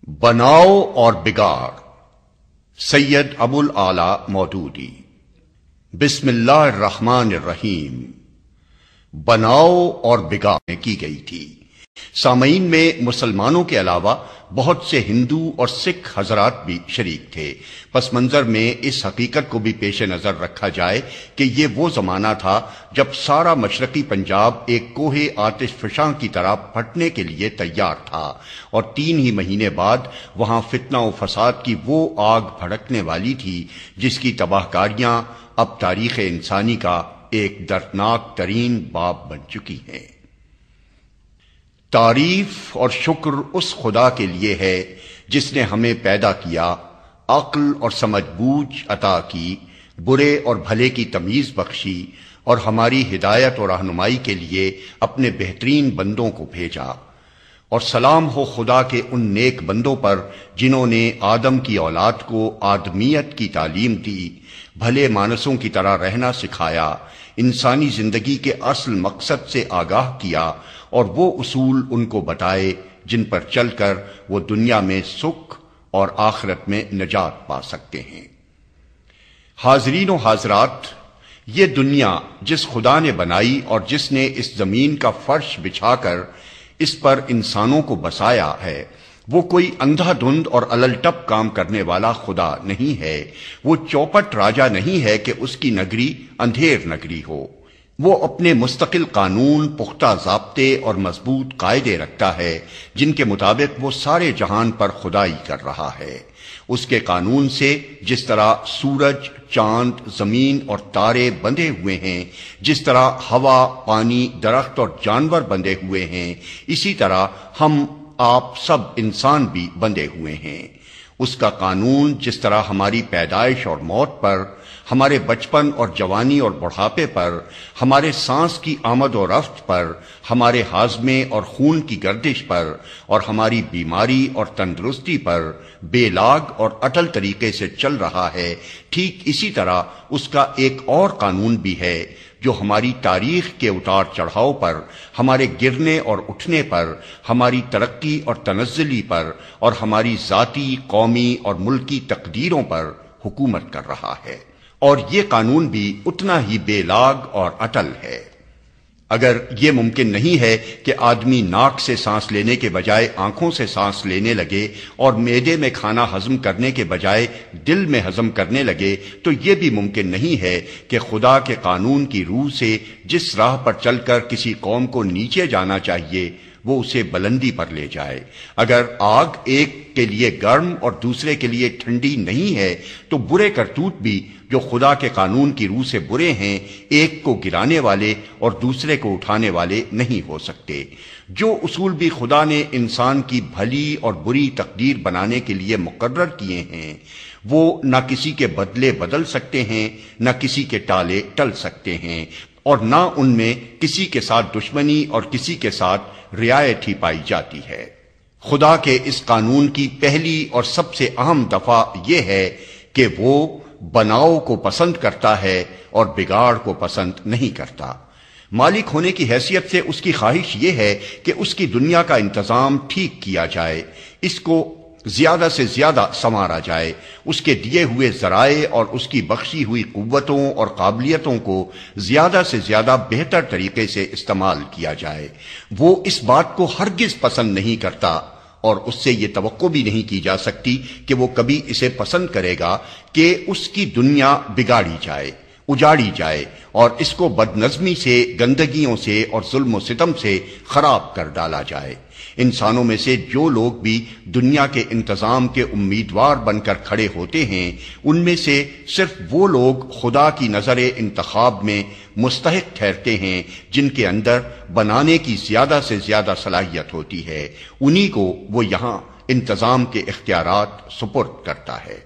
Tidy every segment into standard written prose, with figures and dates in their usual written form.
بناؤ اور بگاڑ، سید ابو العلا مودودی۔ بسم اللہ الرحمن الرحیم۔ بناؤ اور بگاڑ کی گئی تھی۔ سامعین میں مسلمانوں کے علاوہ بہت سے ہندو اور سکھ حضرات بھی شریک تھے۔ پس منظر میں اس حقیقت کو بھی پیش نظر رکھا جائے کہ یہ وہ زمانہ تھا جب سارا مشرقی پنجاب ایک کوہ آتش فشاں کی طرح پھٹنے کے لیے تیار تھا، اور 3 ہی مہینے بعد وہاں فتنہ و فساد کی وہ آگ بھڑکنے والی تھی جس کی تباہ کاریاں اب تاریخ انسانی کا ایک دردناک ترین باب بن چکی ہیں۔ تعریف اور شکر اس خدا کے لیے ہے جس نے ہمیں پیدا کیا، عقل اور سمجھ بوجھ عطا کی، برے اور بھلے کی تمیز بخشی، اور ہماری ہدایت اور رہنمائی کے لیے اپنے بہترین بندوں کو بھیجا۔ اور سلام ہو خدا کے ان نیک بندوں پر جنہوں نے آدم کی اولاد کو آدمیت کی تعلیم دی، بھلے مانسوں کی طرح رہنا سکھایا، انسانی زندگی کے اصل مقصد سے آگاہ کیا، اور وہ اصول ان کو بتائے جن پر چل کر وہ دنیا میں سکھ اور آخرت میں نجات پا سکتے ہیں۔ حاضرین و حاضرات، یہ دنیا جس خدا نے بنائی اور جس نے اس زمین کا فرش بچھا کر اس پر انسانوں کو بسایا ہے، وہ کوئی اندھا دھند اور الٹپ کام کرنے والا خدا نہیں ہے۔ وہ چوپٹ راجا نہیں ہے کہ اس کی نگری اندھیر نگری ہو۔ وہ اپنے مستقل قانون، پختہ ضابطے اور مضبوط قاعدے رکھتا ہے جن کے مطابق وہ سارے جہان پر خدائی کر رہا ہے۔ اس کے قانون سے جس طرح سورج، چاند، زمین اور تارے بندھے ہوئے ہیں، جس طرح ہوا، پانی، درخت اور جانور بندھے ہوئے ہیں، اسی طرح ہم آپ سب انسان بھی بندھے ہوئے ہیں۔ اس کا قانون جس طرح ہماری پیدائش اور موت پر، ہمارے بچپن اور جوانی اور بڑھاپے پر، ہمارے سانس کی آمد و رفت پر، ہمارے ہاضمے اور خون کی گردش پر، اور ہماری بیماری اور تندرستی پر بے لاگ اور اٹل طریقے سے چل رہا ہے، ٹھیک اسی طرح اس کا ایک اور قانون بھی ہے جو ہماری تاریخ کے اتار چڑھاؤ پر، ہمارے گرنے اور اٹھنے پر، ہماری ترقی اور تنزلی پر، اور ہماری ذاتی، قومی اور ملکی تقدیروں پر حکومت کر رہا ہے، اور یہ قانون بھی اتنا ہی بے لاگ اور اٹل ہے۔ اگر یہ ممکن نہیں ہے کہ آدمی ناک سے سانس لینے کے بجائے آنکھوں سے سانس لینے لگے اور معدے میں کھانا ہضم کرنے کے بجائے دل میں ہضم کرنے لگے، تو یہ بھی ممکن نہیں ہے کہ خدا کے قانون کی روح سے جس راہ پر چل کر کسی قوم کو نیچے جانا چاہیے وہ اسے بلندی پر لے جائے۔ اگر آگ ایک کے لیے گرم اور دوسرے کے لیے ٹھنڈی نہیں ہے تو برے کرتوت بھی جو خدا کے قانون کی روح سے برے ہیں، ایک کو گرانے والے اور دوسرے کو اٹھانے والے نہیں ہو سکتے۔ جو اصول بھی خدا نے انسان کی بھلی اور بری تقدیر بنانے کے لیے مقرر کیے ہیں، وہ نہ کسی کے بدلے بدل سکتے ہیں، نہ کسی کے ٹالے ٹل سکتے ہیں، اور نہ ان میں کسی کے ساتھ دشمنی اور کسی کے ساتھ رعایت ہی پائی جاتی ہے۔ خدا کے اس قانون کی پہلی اور سب سے اہم دفعہ یہ ہے کہ وہ بناؤ کو پسند کرتا ہے اور بگاڑ کو پسند نہیں کرتا۔ مالک ہونے کی حیثیت سے اس کی خواہش یہ ہے کہ اس کی دنیا کا انتظام ٹھیک کیا جائے، اس کو زیادہ سے زیادہ سنوارا جائے، اس کے دیے ہوئے ذرائع اور اس کی بخشی ہوئی قوتوں اور قابلیتوں کو زیادہ سے زیادہ بہتر طریقے سے استعمال کیا جائے۔ وہ اس بات کو ہرگز پسند نہیں کرتا، اور اس سے یہ توقع بھی نہیں کی جا سکتی کہ وہ کبھی اسے پسند کرے گا کہ اس کی دنیا بگاڑی جائے، اجاڑی جائے، اور اس کو بد نظمی سے، گندگیوں سے اور ظلم و ستم سے خراب کر ڈالا جائے۔ انسانوں میں سے جو لوگ بھی دنیا کے انتظام کے امیدوار بن کر کھڑے ہوتے ہیں، ان میں سے صرف وہ لوگ خدا کی نظر انتخاب میں مستحق ٹھہرتے ہیں جن کے اندر بنانے کی زیادہ سے زیادہ صلاحیت ہوتی ہے، انہی کو وہ یہاں انتظام کے اختیارات سپرد کرتا ہے۔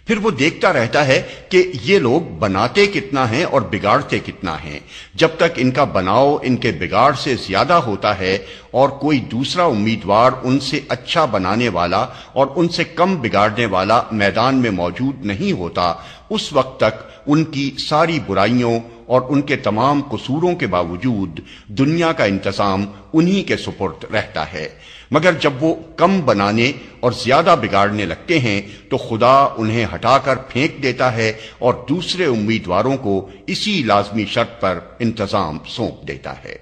پھر وہ دیکھتا رہتا ہے کہ یہ لوگ بناتے کتنا ہیں اور بگاڑتے کتنا ہیں۔ جب تک ان کا بناؤ ان کے بگاڑ سے زیادہ ہوتا ہے اور کوئی دوسرا امیدوار ان سے اچھا بنانے والا اور ان سے کم بگاڑنے والا میدان میں موجود نہیں ہوتا، اس وقت تک ان کی ساری برائیوں اور ان کے تمام قصوروں کے باوجود دنیا کا انتظام انہی کے سپرد رہتا ہے، مگر جب وہ کم بنانے اور زیادہ بگاڑنے لگتے ہیں تو خدا انہیں ہٹا کر پھینک دیتا ہے اور دوسرے امیدواروں کو اسی لازمی شرط پر انتظام سونپ دیتا ہے۔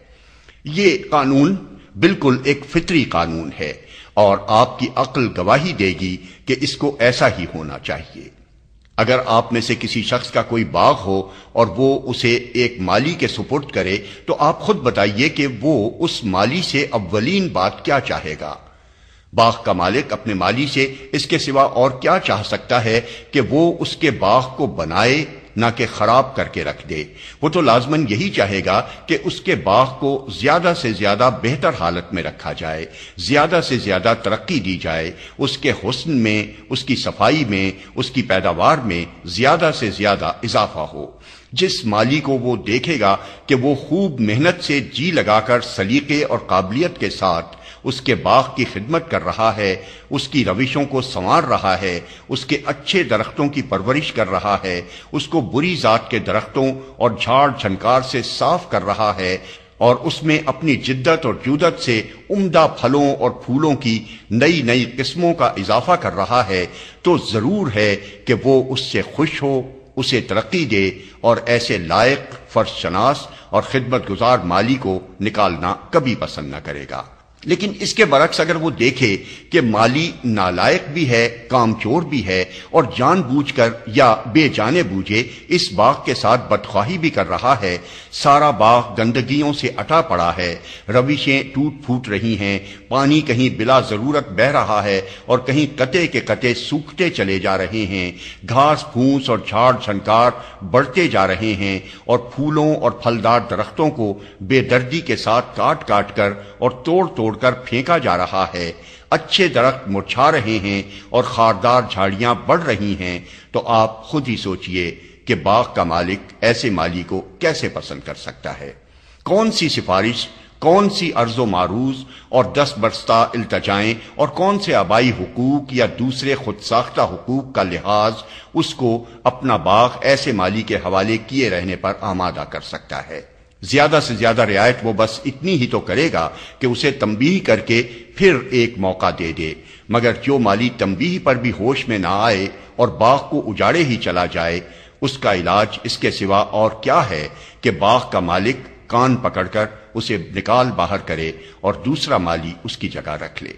یہ قانون بالکل ایک فطری قانون ہے اور آپ کی عقل گواہی دے گی کہ اس کو ایسا ہی ہونا چاہیے۔ اگر آپ میں سے کسی شخص کا کوئی باغ ہو اور وہ اسے ایک مالی کے سپرد کرے تو آپ خود بتائیے کہ وہ اس مالی سے اولین بات کیا چاہے گا؟ باغ کا مالک اپنے مالی سے اس کے سوا اور کیا چاہ سکتا ہے کہ وہ اس کے باغ کو بنائے نہ کہ خراب کر کے رکھ دے۔ وہ تو لازماً یہی چاہے گا کہ اس کے باغ کو زیادہ سے زیادہ بہتر حالت میں رکھا جائے، زیادہ سے زیادہ ترقی دی جائے، اس کے حسن میں، اس کی صفائی میں، اس کی پیداوار میں زیادہ سے زیادہ اضافہ ہو۔ جس مالی کو وہ دیکھے گا کہ وہ خوب محنت سے جی لگا کر سلیقے اور قابلیت کے ساتھ اس کے باغ کی خدمت کر رہا ہے، اس کی روشوں کو سنوار رہا ہے، اس کے اچھے درختوں کی پرورش کر رہا ہے، اس کو بری ذات کے درختوں اور جھاڑ جھنکار سے صاف کر رہا ہے اور اس میں اپنی جدت اور جودت سے عمدہ پھلوں اور پھولوں کی نئی نئی قسموں کا اضافہ کر رہا ہے، تو ضرور ہے کہ وہ اس سے خوش ہو، اسے ترقی دے اور ایسے لائق، فرض شناس اور خدمت گزار مالی کو نکالنا کبھی پسند نہ کرے گا۔ لیکن اس کے برعکس اگر وہ دیکھے کہ مالی نالائق بھی ہے، کام چور بھی ہے اور جان بوجھ کر یا بے جانے بوجھے اس باغ کے ساتھ بدخواہی بھی کر رہا ہے، سارا باغ گندگیوں سے اٹا پڑا ہے، روشیں ٹوٹ پھوٹ رہی ہیں، پانی کہیں بلا ضرورت بہہ رہا ہے اور کہیں قطعے کے قطعے سوکھتے چلے جا رہے ہیں، گھاس پھونس اور جھاڑ جھنکار بڑھتے جا رہے ہیں اور پھولوں اور پھلدار درختوں کو بے دردی کے ساتھ کاٹ کاٹ کر اور توڑ توڑ کر پھینکا جا رہا ہے، اچھے درخت مرجھا رہے ہیں اور خاردار جھاڑیاں بڑھ رہی ہیں، تو آپ خود ہی سوچئے کہ باغ کا مالک ایسے مالی کو کیسے پسند کر سکتا ہے؟ کون سی سفارش، کون سی عرض و معروض اور دست برستہ التجائیں اور کون سے آبائی حقوق یا دوسرے خود ساختہ حقوق کا لحاظ اس کو اپنا باغ ایسے مالی کے حوالے کیے رہنے پر آمادہ کر سکتا ہے؟ زیادہ سے زیادہ رعایت وہ بس اتنی ہی تو کرے گا کہ اسے تنبیہ کر کے پھر ایک موقع دے دے، مگر جو مالی تنبیہ پر بھی ہوش میں نہ آئے اور باغ کو اجاڑے ہی چلا جائے، اس کا علاج اس کے سوا اور کیا ہے کہ باغ کا مالک کان پکڑ کر اسے نکال باہر کرے اور دوسرا مالی اس کی جگہ رکھ لے۔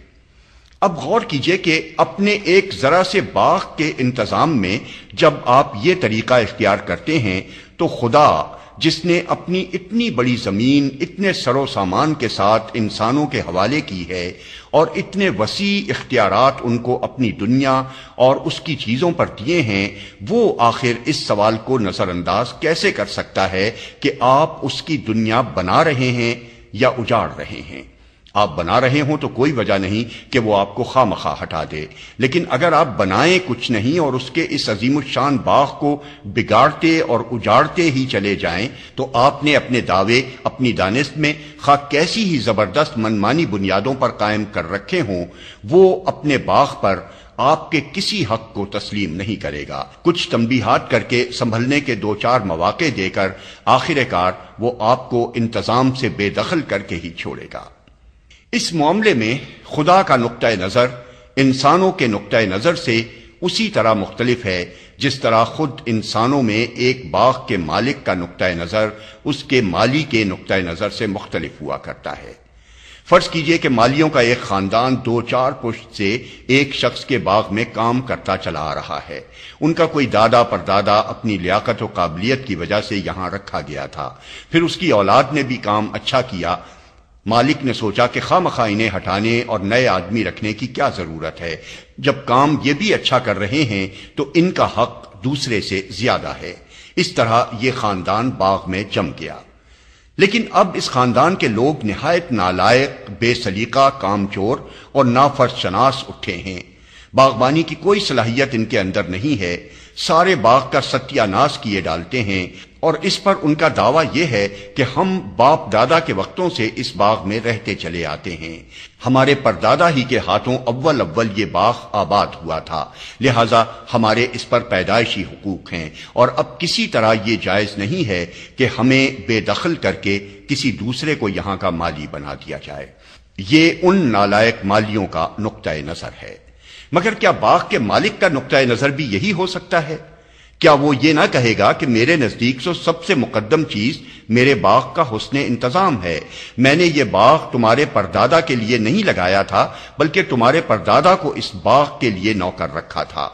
اب غور کیجئے کہ اپنے ایک ذرا سے باغ کے انتظام میں جب آپ یہ طریقہ اختیار کرتے ہیں تو خدا جس نے اپنی اتنی بڑی زمین اتنے سر و سامان کے ساتھ انسانوں کے حوالے کی ہے اور اتنے وسیع اختیارات ان کو اپنی دنیا اور اس کی چیزوں پر دیے ہیں، وہ آخر اس سوال کو نظر انداز کیسے کر سکتا ہے کہ آپ اس کی دنیا بنا رہے ہیں یا اجاڑ رہے ہیں؟ آپ بنا رہے ہوں تو کوئی وجہ نہیں کہ وہ آپ کو خواہ مخواہ ہٹا دے، لیکن اگر آپ بنائیں کچھ نہیں اور اس کے اس عظیم الشان باغ کو بگاڑتے اور اجاڑتے ہی چلے جائیں تو آپ نے اپنے دعوے اپنی دانست میں خواہ کیسی ہی زبردست منمانی بنیادوں پر قائم کر رکھے ہوں، وہ اپنے باغ پر آپ کے کسی حق کو تسلیم نہیں کرے گا۔ کچھ تنبیہات کر کے سنبھلنے کے دو چار مواقع دے کر آخر کار وہ آپ کو انتظام سے بے دخل کر کے ہی چھوڑے گا۔ اس معاملے میں خدا کا نقطہ نظر انسانوں کے نقطہ نظر سے اسی طرح مختلف ہے جس طرح خود انسانوں میں ایک باغ کے مالک کا نقطہ نظر اس کے مالی کے نقطہ نظر سے مختلف ہوا کرتا ہے۔ فرض کیجئے کہ مالیوں کا ایک خاندان دو چار پشت سے ایک شخص کے باغ میں کام کرتا چلا آ رہا ہے۔ ان کا کوئی دادا پردادا اپنی لیاقت و قابلیت کی وجہ سے یہاں رکھا گیا تھا، پھر اس کی اولاد نے بھی کام اچھا کیا۔ مالک نے سوچا کہ خواہ مخواہ انہیں ہٹانے اور نئے آدمی رکھنے کی کیا ضرورت ہے، جب کام یہ بھی اچھا کر رہے ہیں تو ان کا حق دوسرے سے زیادہ ہے۔ اس طرح یہ خاندان باغ میں جم گیا۔ لیکن اب اس خاندان کے لوگ نہایت نالائق، بے سلیقہ، کام چور اور نافرض شناس اٹھے ہیں۔ باغبانی کی کوئی صلاحیت ان کے اندر نہیں ہے، سارے باغ کا ستیہ ناش کیے ڈالتے ہیں، اور اس پر ان کا دعویٰ یہ ہے کہ ہم باپ دادا کے وقتوں سے اس باغ میں رہتے چلے آتے ہیں، ہمارے پردادا ہی کے ہاتھوں اول یہ باغ آباد ہوا تھا، لہذا ہمارے اس پر پیدائشی حقوق ہیں، اور اب کسی طرح یہ جائز نہیں ہے کہ ہمیں بے دخل کر کے کسی دوسرے کو یہاں کا مالی بنا دیا جائے۔ یہ ان نالائق مالیوں کا نقطۂ نظر ہے۔ مگر کیا باغ کے مالک کا نقطۂ نظر بھی یہی ہو سکتا ہے؟ کیا وہ یہ نہ کہے گا کہ میرے نزدیک سب سے مقدم چیز میرے باغ کا حسن انتظام ہے، میں نے یہ باغ تمہارے پردادا کے لیے نہیں لگایا تھا بلکہ تمہارے پردادا کو اس باغ کے لیے نوکر رکھا تھا۔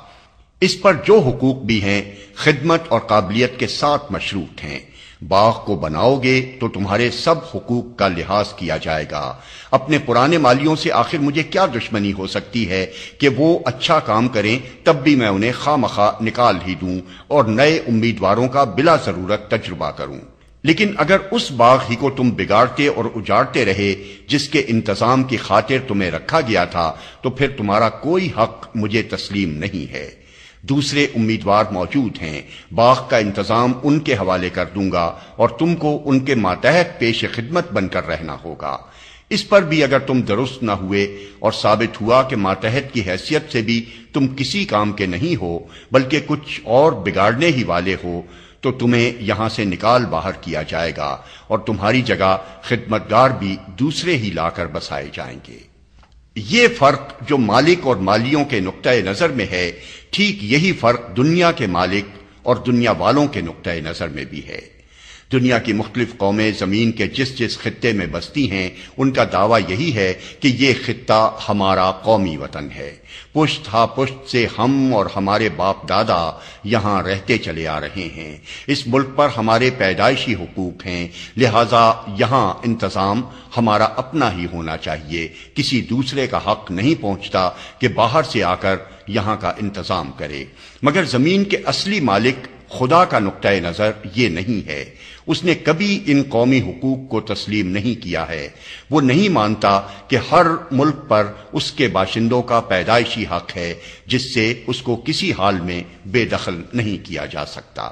اس پر جو حقوق بھی ہیں خدمت اور قابلیت کے ساتھ مشروط ہیں۔ باغ کو بناؤ گے تو تمہارے سب حقوق کا لحاظ کیا جائے گا۔ اپنے پرانے مالیوں سے آخر مجھے کیا دشمنی ہو سکتی ہے کہ وہ اچھا کام کریں تب بھی میں انہیں خواہ مخواہ نکال ہی دوں اور نئے امیدواروں کا بلا ضرورت تجربہ کروں۔ لیکن اگر اس باغ ہی کو تم بگاڑتے اور اجاڑتے رہے جس کے انتظام کی خاطر تمہیں رکھا گیا تھا تو پھر تمہارا کوئی حق مجھے تسلیم نہیں ہے۔ دوسرے امیدوار موجود ہیں، باغ کا انتظام ان کے حوالے کر دوں گا اور تم کو ان کے ماتحت پیش خدمت بن کر رہنا ہوگا۔ اس پر بھی اگر تم درست نہ ہوئے اور ثابت ہوا کہ ماتحت کی حیثیت سے بھی تم کسی کام کے نہیں ہو بلکہ کچھ اور بگاڑنے ہی والے ہو تو تمہیں یہاں سے نکال باہر کیا جائے گا اور تمہاری جگہ خدمتگار بھی دوسرے ہی لا کر بسائے جائیں گے۔ یہ فرق جو مالک اور مالیوں کے نقطۂ نظر میں ہے، ٹھیک یہی فرق دنیا کے مالک اور دنیا والوں کے نقطۂ نظر میں بھی ہے۔ دنیا کی مختلف قومیں زمین کے جس جس خطے میں بستی ہیں ان کا دعویٰ یہی ہے کہ یہ خطہ ہمارا قومی وطن ہے، پشت ہا پشت سے ہم اور ہمارے باپ دادا یہاں رہتے چلے آ رہے ہیں، اس ملک پر ہمارے پیدائشی حقوق ہیں، لہذا یہاں انتظام ہمارا اپنا ہی ہونا چاہیے، کسی دوسرے کا حق نہیں پہنچتا کہ باہر سے آ کر یہاں کا انتظام کرے۔ مگر زمین کے اصلی مالک خدا کا نقطۂ نظر یہ نہیں ہے، اس نے کبھی ان قومی حقوق کو تسلیم نہیں کیا ہے۔ وہ نہیں مانتا کہ ہر ملک پر اس کے باشندوں کا پیدائشی حق ہے جس سے اس کو کسی حال میں بے دخل نہیں کیا جا سکتا۔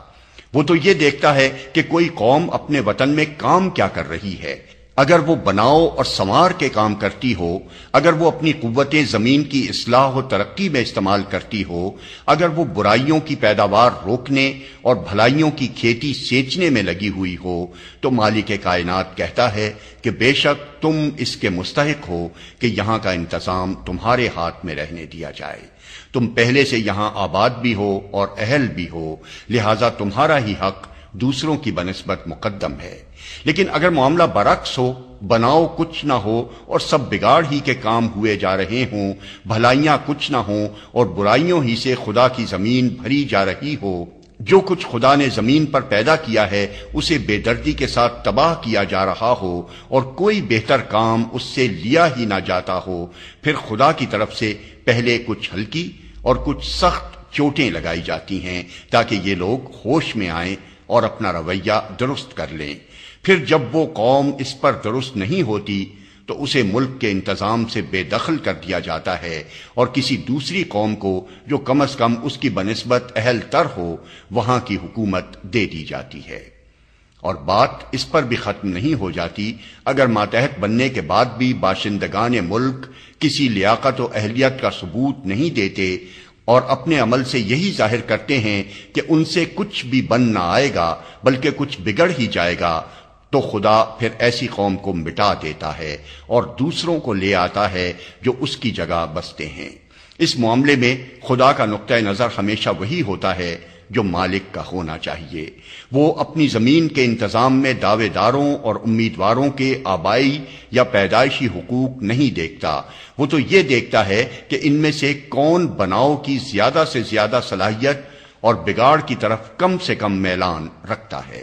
وہ تو یہ دیکھتا ہے کہ کوئی قوم اپنے وطن میں کام کیا کر رہی ہے، اگر وہ بناؤ اور سنوار کے کام کرتی ہو، اگر وہ اپنی قوتیں زمین کی اصلاح و ترقی میں استعمال کرتی ہو، اگر وہ برائیوں کی پیداوار روکنے اور بھلائیوں کی کھیتی سینچنے میں لگی ہوئی ہو، تو مالک کائنات کہتا ہے کہ بے شک تم اس کے مستحق ہو کہ یہاں کا انتظام تمہارے ہاتھ میں رہنے دیا جائے۔ تم پہلے سے یہاں آباد بھی ہو اور اہل بھی ہو، لہذا تمہارا ہی حق دوسروں کی بنسبت مقدم ہے۔ لیکن اگر معاملہ برعکس ہو، بناؤ کچھ نہ ہو اور سب بگاڑ ہی کے کام ہوئے جا رہے ہوں، بھلائیاں کچھ نہ ہوں اور برائیوں ہی سے خدا کی زمین بھری جا رہی ہو، جو کچھ خدا نے زمین پر پیدا کیا ہے اسے بے دردی کے ساتھ تباہ کیا جا رہا ہو اور کوئی بہتر کام اس سے لیا ہی نہ جاتا ہو، پھر خدا کی طرف سے پہلے کچھ ہلکی اور کچھ سخت چوٹیں لگائی جاتی ہیں تاکہ یہ لوگ ہوش میں آئیں اور اپنا رویہ درست کر لیں۔ پھر جب وہ قوم اس پر درست نہیں ہوتی تو اسے ملک کے انتظام سے بے دخل کر دیا جاتا ہے اور کسی دوسری قوم کو جو کم از کم اس کی بنسبت اہل تر ہو وہاں کی حکومت دے دی جاتی ہے۔ اور بات اس پر بھی ختم نہیں ہو جاتی اگر ماتحت بننے کے بعد بھی باشندگان ملک کسی لیاقت و اہلیت کا ثبوت نہیں دیتے اور اپنے عمل سے یہی ظاہر کرتے ہیں کہ ان سے کچھ بھی بن نہ آئے گا بلکہ کچھ بگڑ ہی جائے گا، تو خدا پھر ایسی قوم کو مٹا دیتا ہے اور دوسروں کو لے آتا ہے جو اس کی جگہ بستے ہیں۔ اس معاملے میں خدا کا نقطۂ نظر ہمیشہ وہی ہوتا ہے جو مالک کا ہونا چاہیے۔ وہ اپنی زمین کے انتظام میں دعوے داروں اور امیدواروں کے آبائی یا پیدائشی حقوق نہیں دیکھتا، وہ تو یہ دیکھتا ہے کہ ان میں سے کون بناؤ کی زیادہ سے زیادہ صلاحیت اور بگاڑ کی طرف کم سے کم میلان رکھتا ہے۔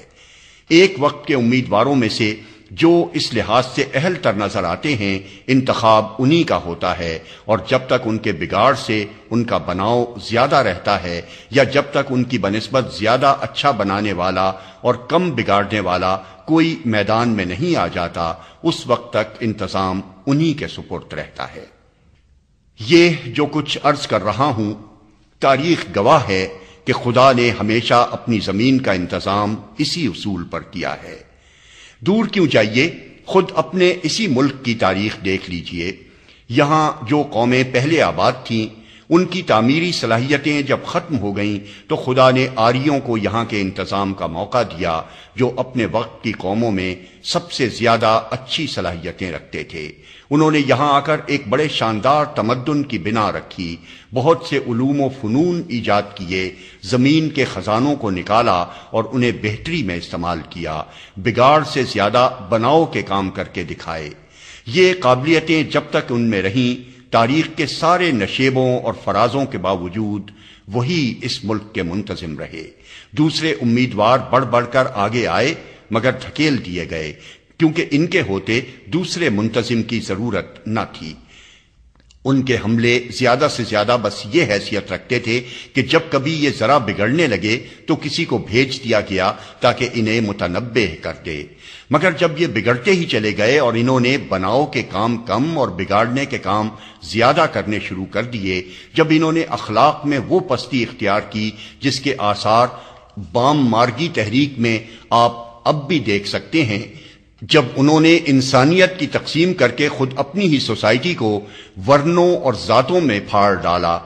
ایک وقت کے امیدواروں میں سے جو اس لحاظ سے اہل تر نظر آتے ہیں انتخاب انہی کا ہوتا ہے، اور جب تک ان کے بگاڑ سے ان کا بناؤ زیادہ رہتا ہے یا جب تک ان کی بنسبت زیادہ اچھا بنانے والا اور کم بگاڑنے والا کوئی میدان میں نہیں آ جاتا، اس وقت تک انتظام انہی کے سپرد رہتا ہے۔ یہ جو کچھ عرض کر رہا ہوں، تاریخ گواہ ہے کہ خدا نے ہمیشہ اپنی زمین کا انتظام اسی اصول پر کیا ہے۔ دور کیوں جائیے، خود اپنے اسی ملک کی تاریخ دیکھ لیجئے۔ یہاں جو قومیں پہلے آباد تھیں، ان کی تعمیری صلاحیتیں جب ختم ہو گئیں تو خدا نے آریوں کو یہاں کے انتظام کا موقع دیا، جو اپنے وقت کی قوموں میں سب سے زیادہ اچھی صلاحیتیں رکھتے تھے۔ انہوں نے یہاں آ کر ایک بڑے شاندار تمدن کی بنا رکھی، بہت سے علوم و فنون ایجاد کیے، زمین کے خزانوں کو نکالا اور انہیں بہتری میں استعمال کیا، بگاڑ سے زیادہ بناؤ کے کام کر کے دکھائے۔ یہ قابلیتیں جب تک ان میں رہیں، تاریخ کے سارے نشیبوں اور فرازوں کے باوجود وہی اس ملک کے منتظم رہے۔ دوسرے امیدوار بڑھ بڑھ کر آگے آئے مگر دھکیل دیے گئے، کیونکہ ان کے ہوتے دوسرے منتظم کی ضرورت نہ تھی۔ ان کے حملے زیادہ سے زیادہ بس یہ حیثیت رکھتے تھے کہ جب کبھی یہ ذرا بگڑنے لگے تو کسی کو بھیج دیا گیا تاکہ انہیں متنبہ کر دے، مگر جب یہ بگڑتے ہی چلے گئے اور انہوں نے بناؤ کے کام کم اور بگاڑنے کے کام زیادہ کرنے شروع کر دیے، جب انہوں نے اخلاق میں وہ پستی اختیار کی جس کے آثار بام مارگی تحریک میں آپ اب بھی دیکھ سکتے ہیں، جب انہوں نے انسانیت کی تقسیم کر کے خود اپنی ہی سوسائٹی کو ورنوں اور ذاتوں میں پھاڑ ڈالا،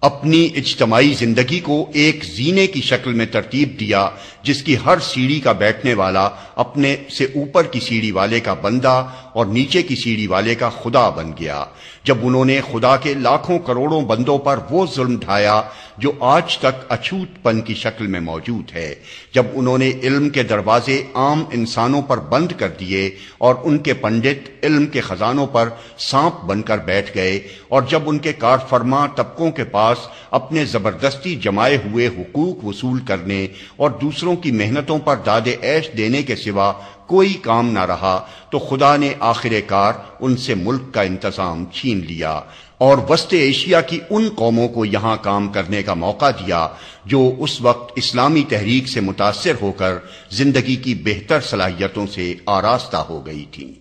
اپنی اجتماعی زندگی کو ایک زینے کی شکل میں ترتیب دیا جس کی ہر سیڑھی کا بیٹھنے والا اپنے سے اوپر کی سیڑھی والے کا بندہ اور نیچے کی سیڑھی والے کا خدا بن گیا، جب انہوں نے خدا کے لاکھوں کروڑوں بندوں پر وہ ظلم ڈھایا جو آج تک اچھوت پن کی شکل میں موجود ہے، جب انہوں نے علم کے دروازے عام انسانوں پر بند کر دیے اور ان کے پنڈت علم کے خزانوں پر سانپ بن کر بیٹھ گئے، اور جب ان کے کار فرما طبقوں کے پاس اپنے زبردستی جمائے ہوئے حقوق وصول کرنے اور دوسروں کی محنتوں پر داد عیش دینے کے سوا کوئی کام نہ رہا، تو خدا نے آخر کار ان سے ملک کا انتظام چھین لیا اور وسط ایشیا کی ان قوموں کو یہاں کام کرنے کا موقع دیا جو اس وقت اسلامی تحریک سے متاثر ہو کر زندگی کی بہتر صلاحیتوں سے آراستہ ہو گئی تھیں۔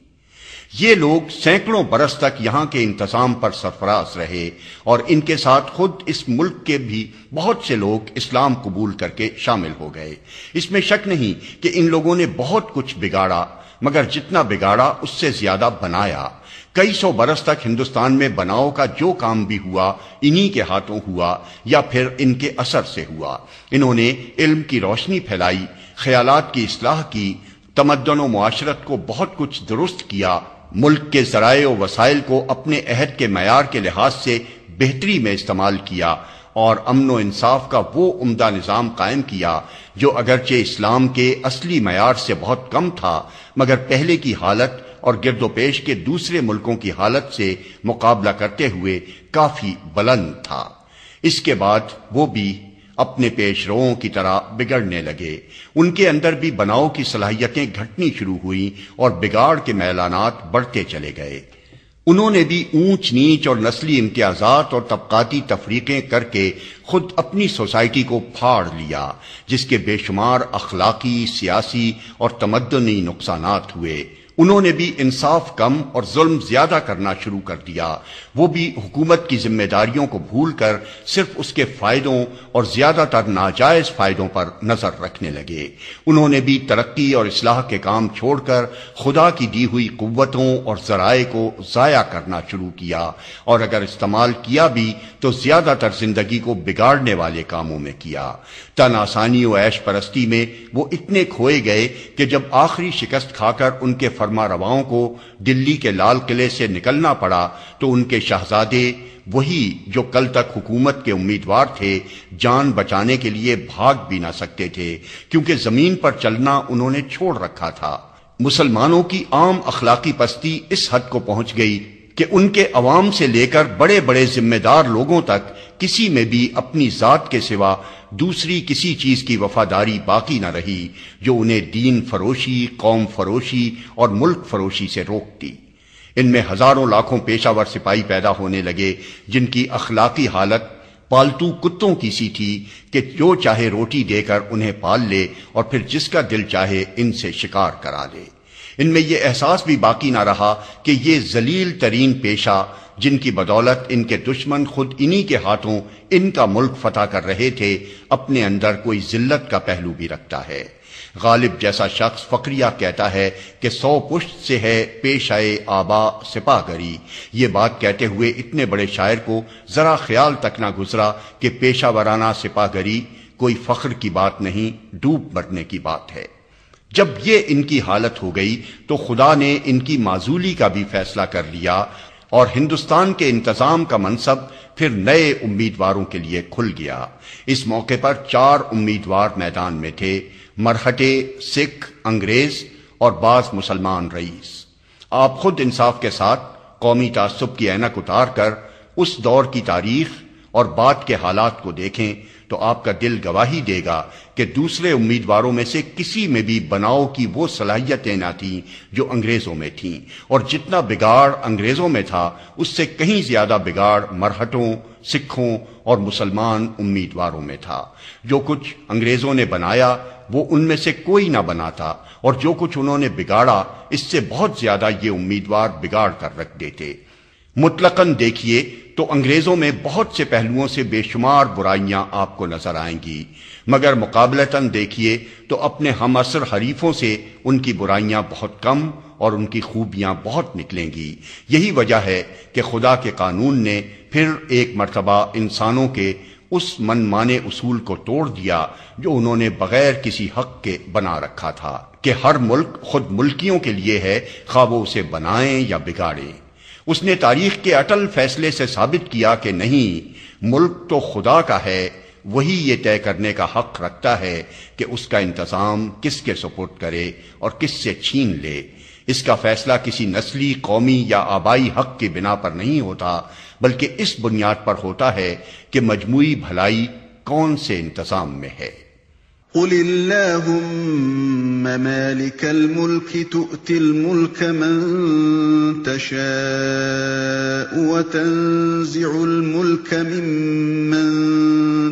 یہ لوگ سینکڑوں برس تک یہاں کے انتظام پر سرفراز رہے اور ان کے ساتھ خود اس ملک کے بھی بہت سے لوگ اسلام قبول کر کے شامل ہو گئے۔ اس میں شک نہیں کہ ان لوگوں نے بہت کچھ بگاڑا، مگر جتنا بگاڑا اس سے زیادہ بنایا۔ کئی سو برس تک ہندوستان میں بناؤ کا جو کام بھی ہوا انہی کے ہاتھوں ہوا یا پھر ان کے اثر سے ہوا۔ انہوں نے علم کی روشنی پھیلائی، خیالات کی اصلاح کی، تمدن و معاشرت کو بہت کچھ درست کیا، ملک کے ذرائع و وسائل کو اپنے عہد کے معیار کے لحاظ سے بہتری میں استعمال کیا اور امن و انصاف کا وہ عمدہ نظام قائم کیا جو اگرچہ اسلام کے اصلی معیار سے بہت کم تھا، مگر پہلے کی حالت اور گرد و پیش کے دوسرے ملکوں کی حالت سے مقابلہ کرتے ہوئے کافی بلند تھا۔ اس کے بعد وہ بھی اپنے پیش روؤں کی طرح بگڑنے لگے، ان کے اندر بھی بناؤ کی صلاحیتیں گھٹنی شروع ہوئیں اور بگاڑ کے میلانات بڑھتے چلے گئے۔ انہوں نے بھی اونچ نیچ اور نسلی امتیازات اور طبقاتی تفریقیں کر کے خود اپنی سوسائٹی کو پھاڑ لیا، جس کے بے شمار اخلاقی، سیاسی اور تمدنی نقصانات ہوئے۔ انہوں نے بھی انصاف کم اور ظلم زیادہ کرنا شروع کر دیا، وہ بھی حکومت کی ذمہ داریوں کو بھول کر صرف اس کے فائدوں اور زیادہ تر ناجائز فائدوں پر نظر رکھنے لگے۔ انہوں نے بھی ترقی اور اصلاح کے کام چھوڑ کر خدا کی دی ہوئی قوتوں اور ذرائع کو ضائع کرنا شروع کیا، اور اگر استعمال کیا بھی تو زیادہ تر زندگی کو بگاڑنے والے کاموں میں کیا۔ تن آسانی و عیش پرستی میں وہ اتنے کھوئے گئے کہ جب آخری شکست کھا کر ان کے فرما رواؤں کو دلی کے لال قلعے سے نکلنا پڑا تو ان کے شہزادے، وہی جو کل تک حکومت کے امیدوار تھے، جان بچانے کے لیے بھاگ بھی نہ سکتے تھے کیونکہ زمین پر چلنا انہوں نے چھوڑ رکھا تھا۔ مسلمانوں کی عام اخلاقی پستی اس حد کو پہنچ گئی کہ ان کے عوام سے لے کر بڑے بڑے ذمہ دار لوگوں تک کسی میں بھی اپنی ذات کے سوا دوسری کسی چیز کی وفاداری باقی نہ رہی جو انہیں دین فروشی، قوم فروشی اور ملک فروشی سے روکتی۔ ان میں ہزاروں لاکھوں پیشہ ور سپاہی پیدا ہونے لگے جن کی اخلاقی حالت پالتو کتوں کی سی تھی کہ جو چاہے روٹی دے کر انہیں پال لے اور پھر جس کا دل چاہے ان سے شکار کرا لے۔ ان میں یہ احساس بھی باقی نہ رہا کہ یہ ذلیل ترین پیشہ جن کی بدولت ان کے دشمن خود انہی کے ہاتھوں ان کا ملک فتح کر رہے تھے، اپنے اندر کوئی ذلت کا پہلو بھی رکھتا ہے۔ غالب جیسا شخص فقریہ کہتا ہے کہ 100 پشت سے ہے پیشہ آبا سپاہ گری۔ یہ بات کہتے ہوئے اتنے بڑے شاعر کو ذرا خیال تک نہ گزرا کہ پیشہ ورانہ سپاہ گری کوئی فخر کی بات نہیں، ڈوب مرنے کی بات ہے۔ جب یہ ان کی حالت ہو گئی تو خدا نے ان کی معزولی کا بھی فیصلہ کر لیا، اور ہندوستان کے انتظام کا منصب پھر نئے امیدواروں کے لیے کھل گیا۔ اس موقع پر 4 امیدوار میدان میں تھے، مرہٹے، سکھ، انگریز اور بعض مسلمان رئیس۔ آپ خود انصاف کے ساتھ قومی تعصب کی اینک اتار کر اس دور کی تاریخ اور بعد کے حالات کو دیکھیں تو آپ کا دل گواہی دے گا کہ دوسرے امیدواروں میں سے کسی میں بھی بناؤ کی وہ صلاحیتیں نہ تھیں جو انگریزوں میں تھیں، اور جتنا بگاڑ انگریزوں میں تھا اس سے کہیں زیادہ بگاڑ مرہٹوں، سکھوں اور مسلمان امیدواروں میں تھا۔ جو کچھ انگریزوں نے بنایا وہ ان میں سے کوئی نہ بناتا، اور جو کچھ انہوں نے بگاڑا اس سے بہت زیادہ یہ امیدوار بگاڑ کر رکھ دیتے۔ مطلقاً دیکھیے تو انگریزوں میں بہت سے پہلوؤں سے بے شمار برائیاں آپ کو نظر آئیں گی، مگر مقابلتاً دیکھیے تو اپنے ہم عصر حریفوں سے ان کی برائیاں بہت کم اور ان کی خوبیاں بہت نکلیں گی۔ یہی وجہ ہے کہ خدا کے قانون نے پھر ایک مرتبہ انسانوں کے اس من مانے اصول کو توڑ دیا جو انہوں نے بغیر کسی حق کے بنا رکھا تھا کہ ہر ملک خود ملکیوں کے لیے ہے، خواہ وہ اسے بنائیں یا بگاڑیں۔ اس نے تاریخ کے اٹل فیصلے سے ثابت کیا کہ نہیں، ملک تو خدا کا ہے، وہی یہ طے کرنے کا حق رکھتا ہے کہ اس کا انتظام کس کے سپرد کرے اور کس سے چھین لے۔ اس کا فیصلہ کسی نسلی، قومی یا آبائی حق کی بنا پر نہیں ہوتا، بلکہ اس بنیاد پر ہوتا ہے کہ مجموعی بھلائی کون سے انتظام میں ہے۔ قل اللهم مالك الملك تؤتي الملك من تشاء وتنزع الملك ممن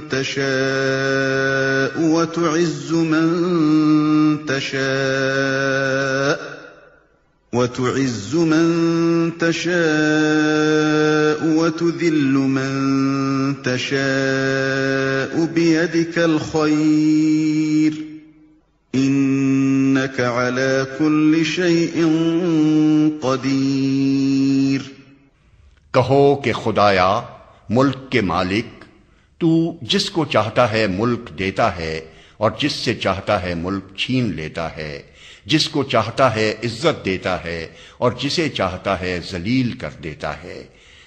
تشاء وتعز من تشاء وتذل من تشاء بيدك الخير إنك على كل شيء قدير۔ کہو کہ خدایا، ملک کے مالک، تو جس کو چاہتا ہے ملک دیتا ہے اور جس سے چاہتا ہے ملک چھین لیتا ہے، جس کو چاہتا ہے عزت دیتا ہے اور جسے چاہتا ہے ذلیل کر دیتا ہے۔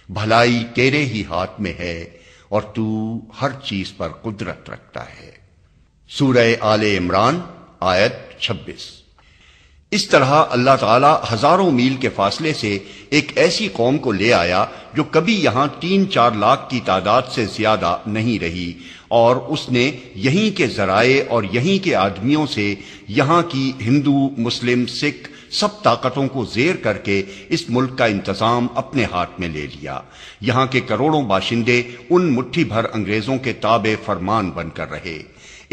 بھلائی تیرے ہی ہاتھ میں ہے اور تو ہر چیز پر قدرت رکھتا ہے۔ سورہ آل عمران آیت 26۔ اس طرح اللہ تعالیٰ ہزاروں میل کے فاصلے سے ایک ایسی قوم کو لے آیا جو کبھی یہاں 3-4 لاکھ کی تعداد سے زیادہ نہیں رہی، اور اس نے یہیں کے ذرائع اور یہیں کے آدمیوں سے یہاں کی ہندو، مسلم، سکھ سب طاقتوں کو زیر کر کے اس ملک کا انتظام اپنے ہاتھ میں لے لیا۔ یہاں کے کروڑوں باشندے ان مٹھی بھر انگریزوں کے تابع فرمان بن کر رہے۔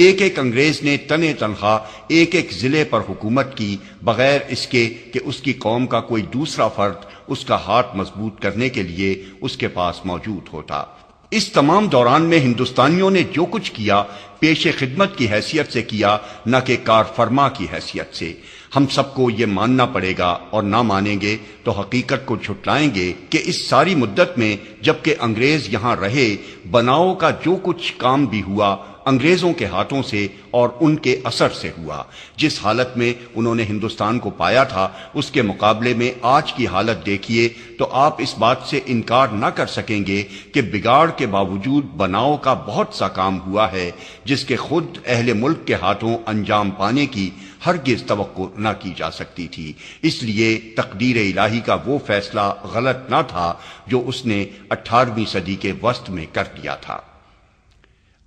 ایک ایک انگریز نے تنے تنخواہ ایک ایک ضلع پر حکومت کی، بغیر اس کے کہ اس کی قوم کا کوئی دوسرا فرد اس کا ہاتھ مضبوط کرنے کے لیے اس کے پاس موجود ہوتا۔ اس تمام دوران میں ہندوستانیوں نے جو کچھ کیا پیش خدمت کی حیثیت سے کیا، نہ کہ کار فرما کی حیثیت سے۔ ہم سب کو یہ ماننا پڑے گا، اور نہ مانیں گے تو حقیقت کو جھٹلائیں گے کہ اس ساری مدت میں جبکہ انگریز یہاں رہے، بناؤ کا جو کچھ کام بھی ہوا انگریزوں کے ہاتھوں سے اور ان کے اثر سے ہوا۔ جس حالت میں انہوں نے ہندوستان کو پایا تھا اس کے مقابلے میں آج کی حالت دیکھیے تو آپ اس بات سے انکار نہ کر سکیں گے کہ بگاڑ کے باوجود بناؤ کا بہت سا کام ہوا ہے جس کے خود اہل ملک کے ہاتھوں انجام پانے کی ہرگز توقع نہ کی جا سکتی تھی۔ اس لیے تقدیر الہی کا وہ فیصلہ غلط نہ تھا جو اس نے 18ویں صدی کے وسط میں کر دیا تھا۔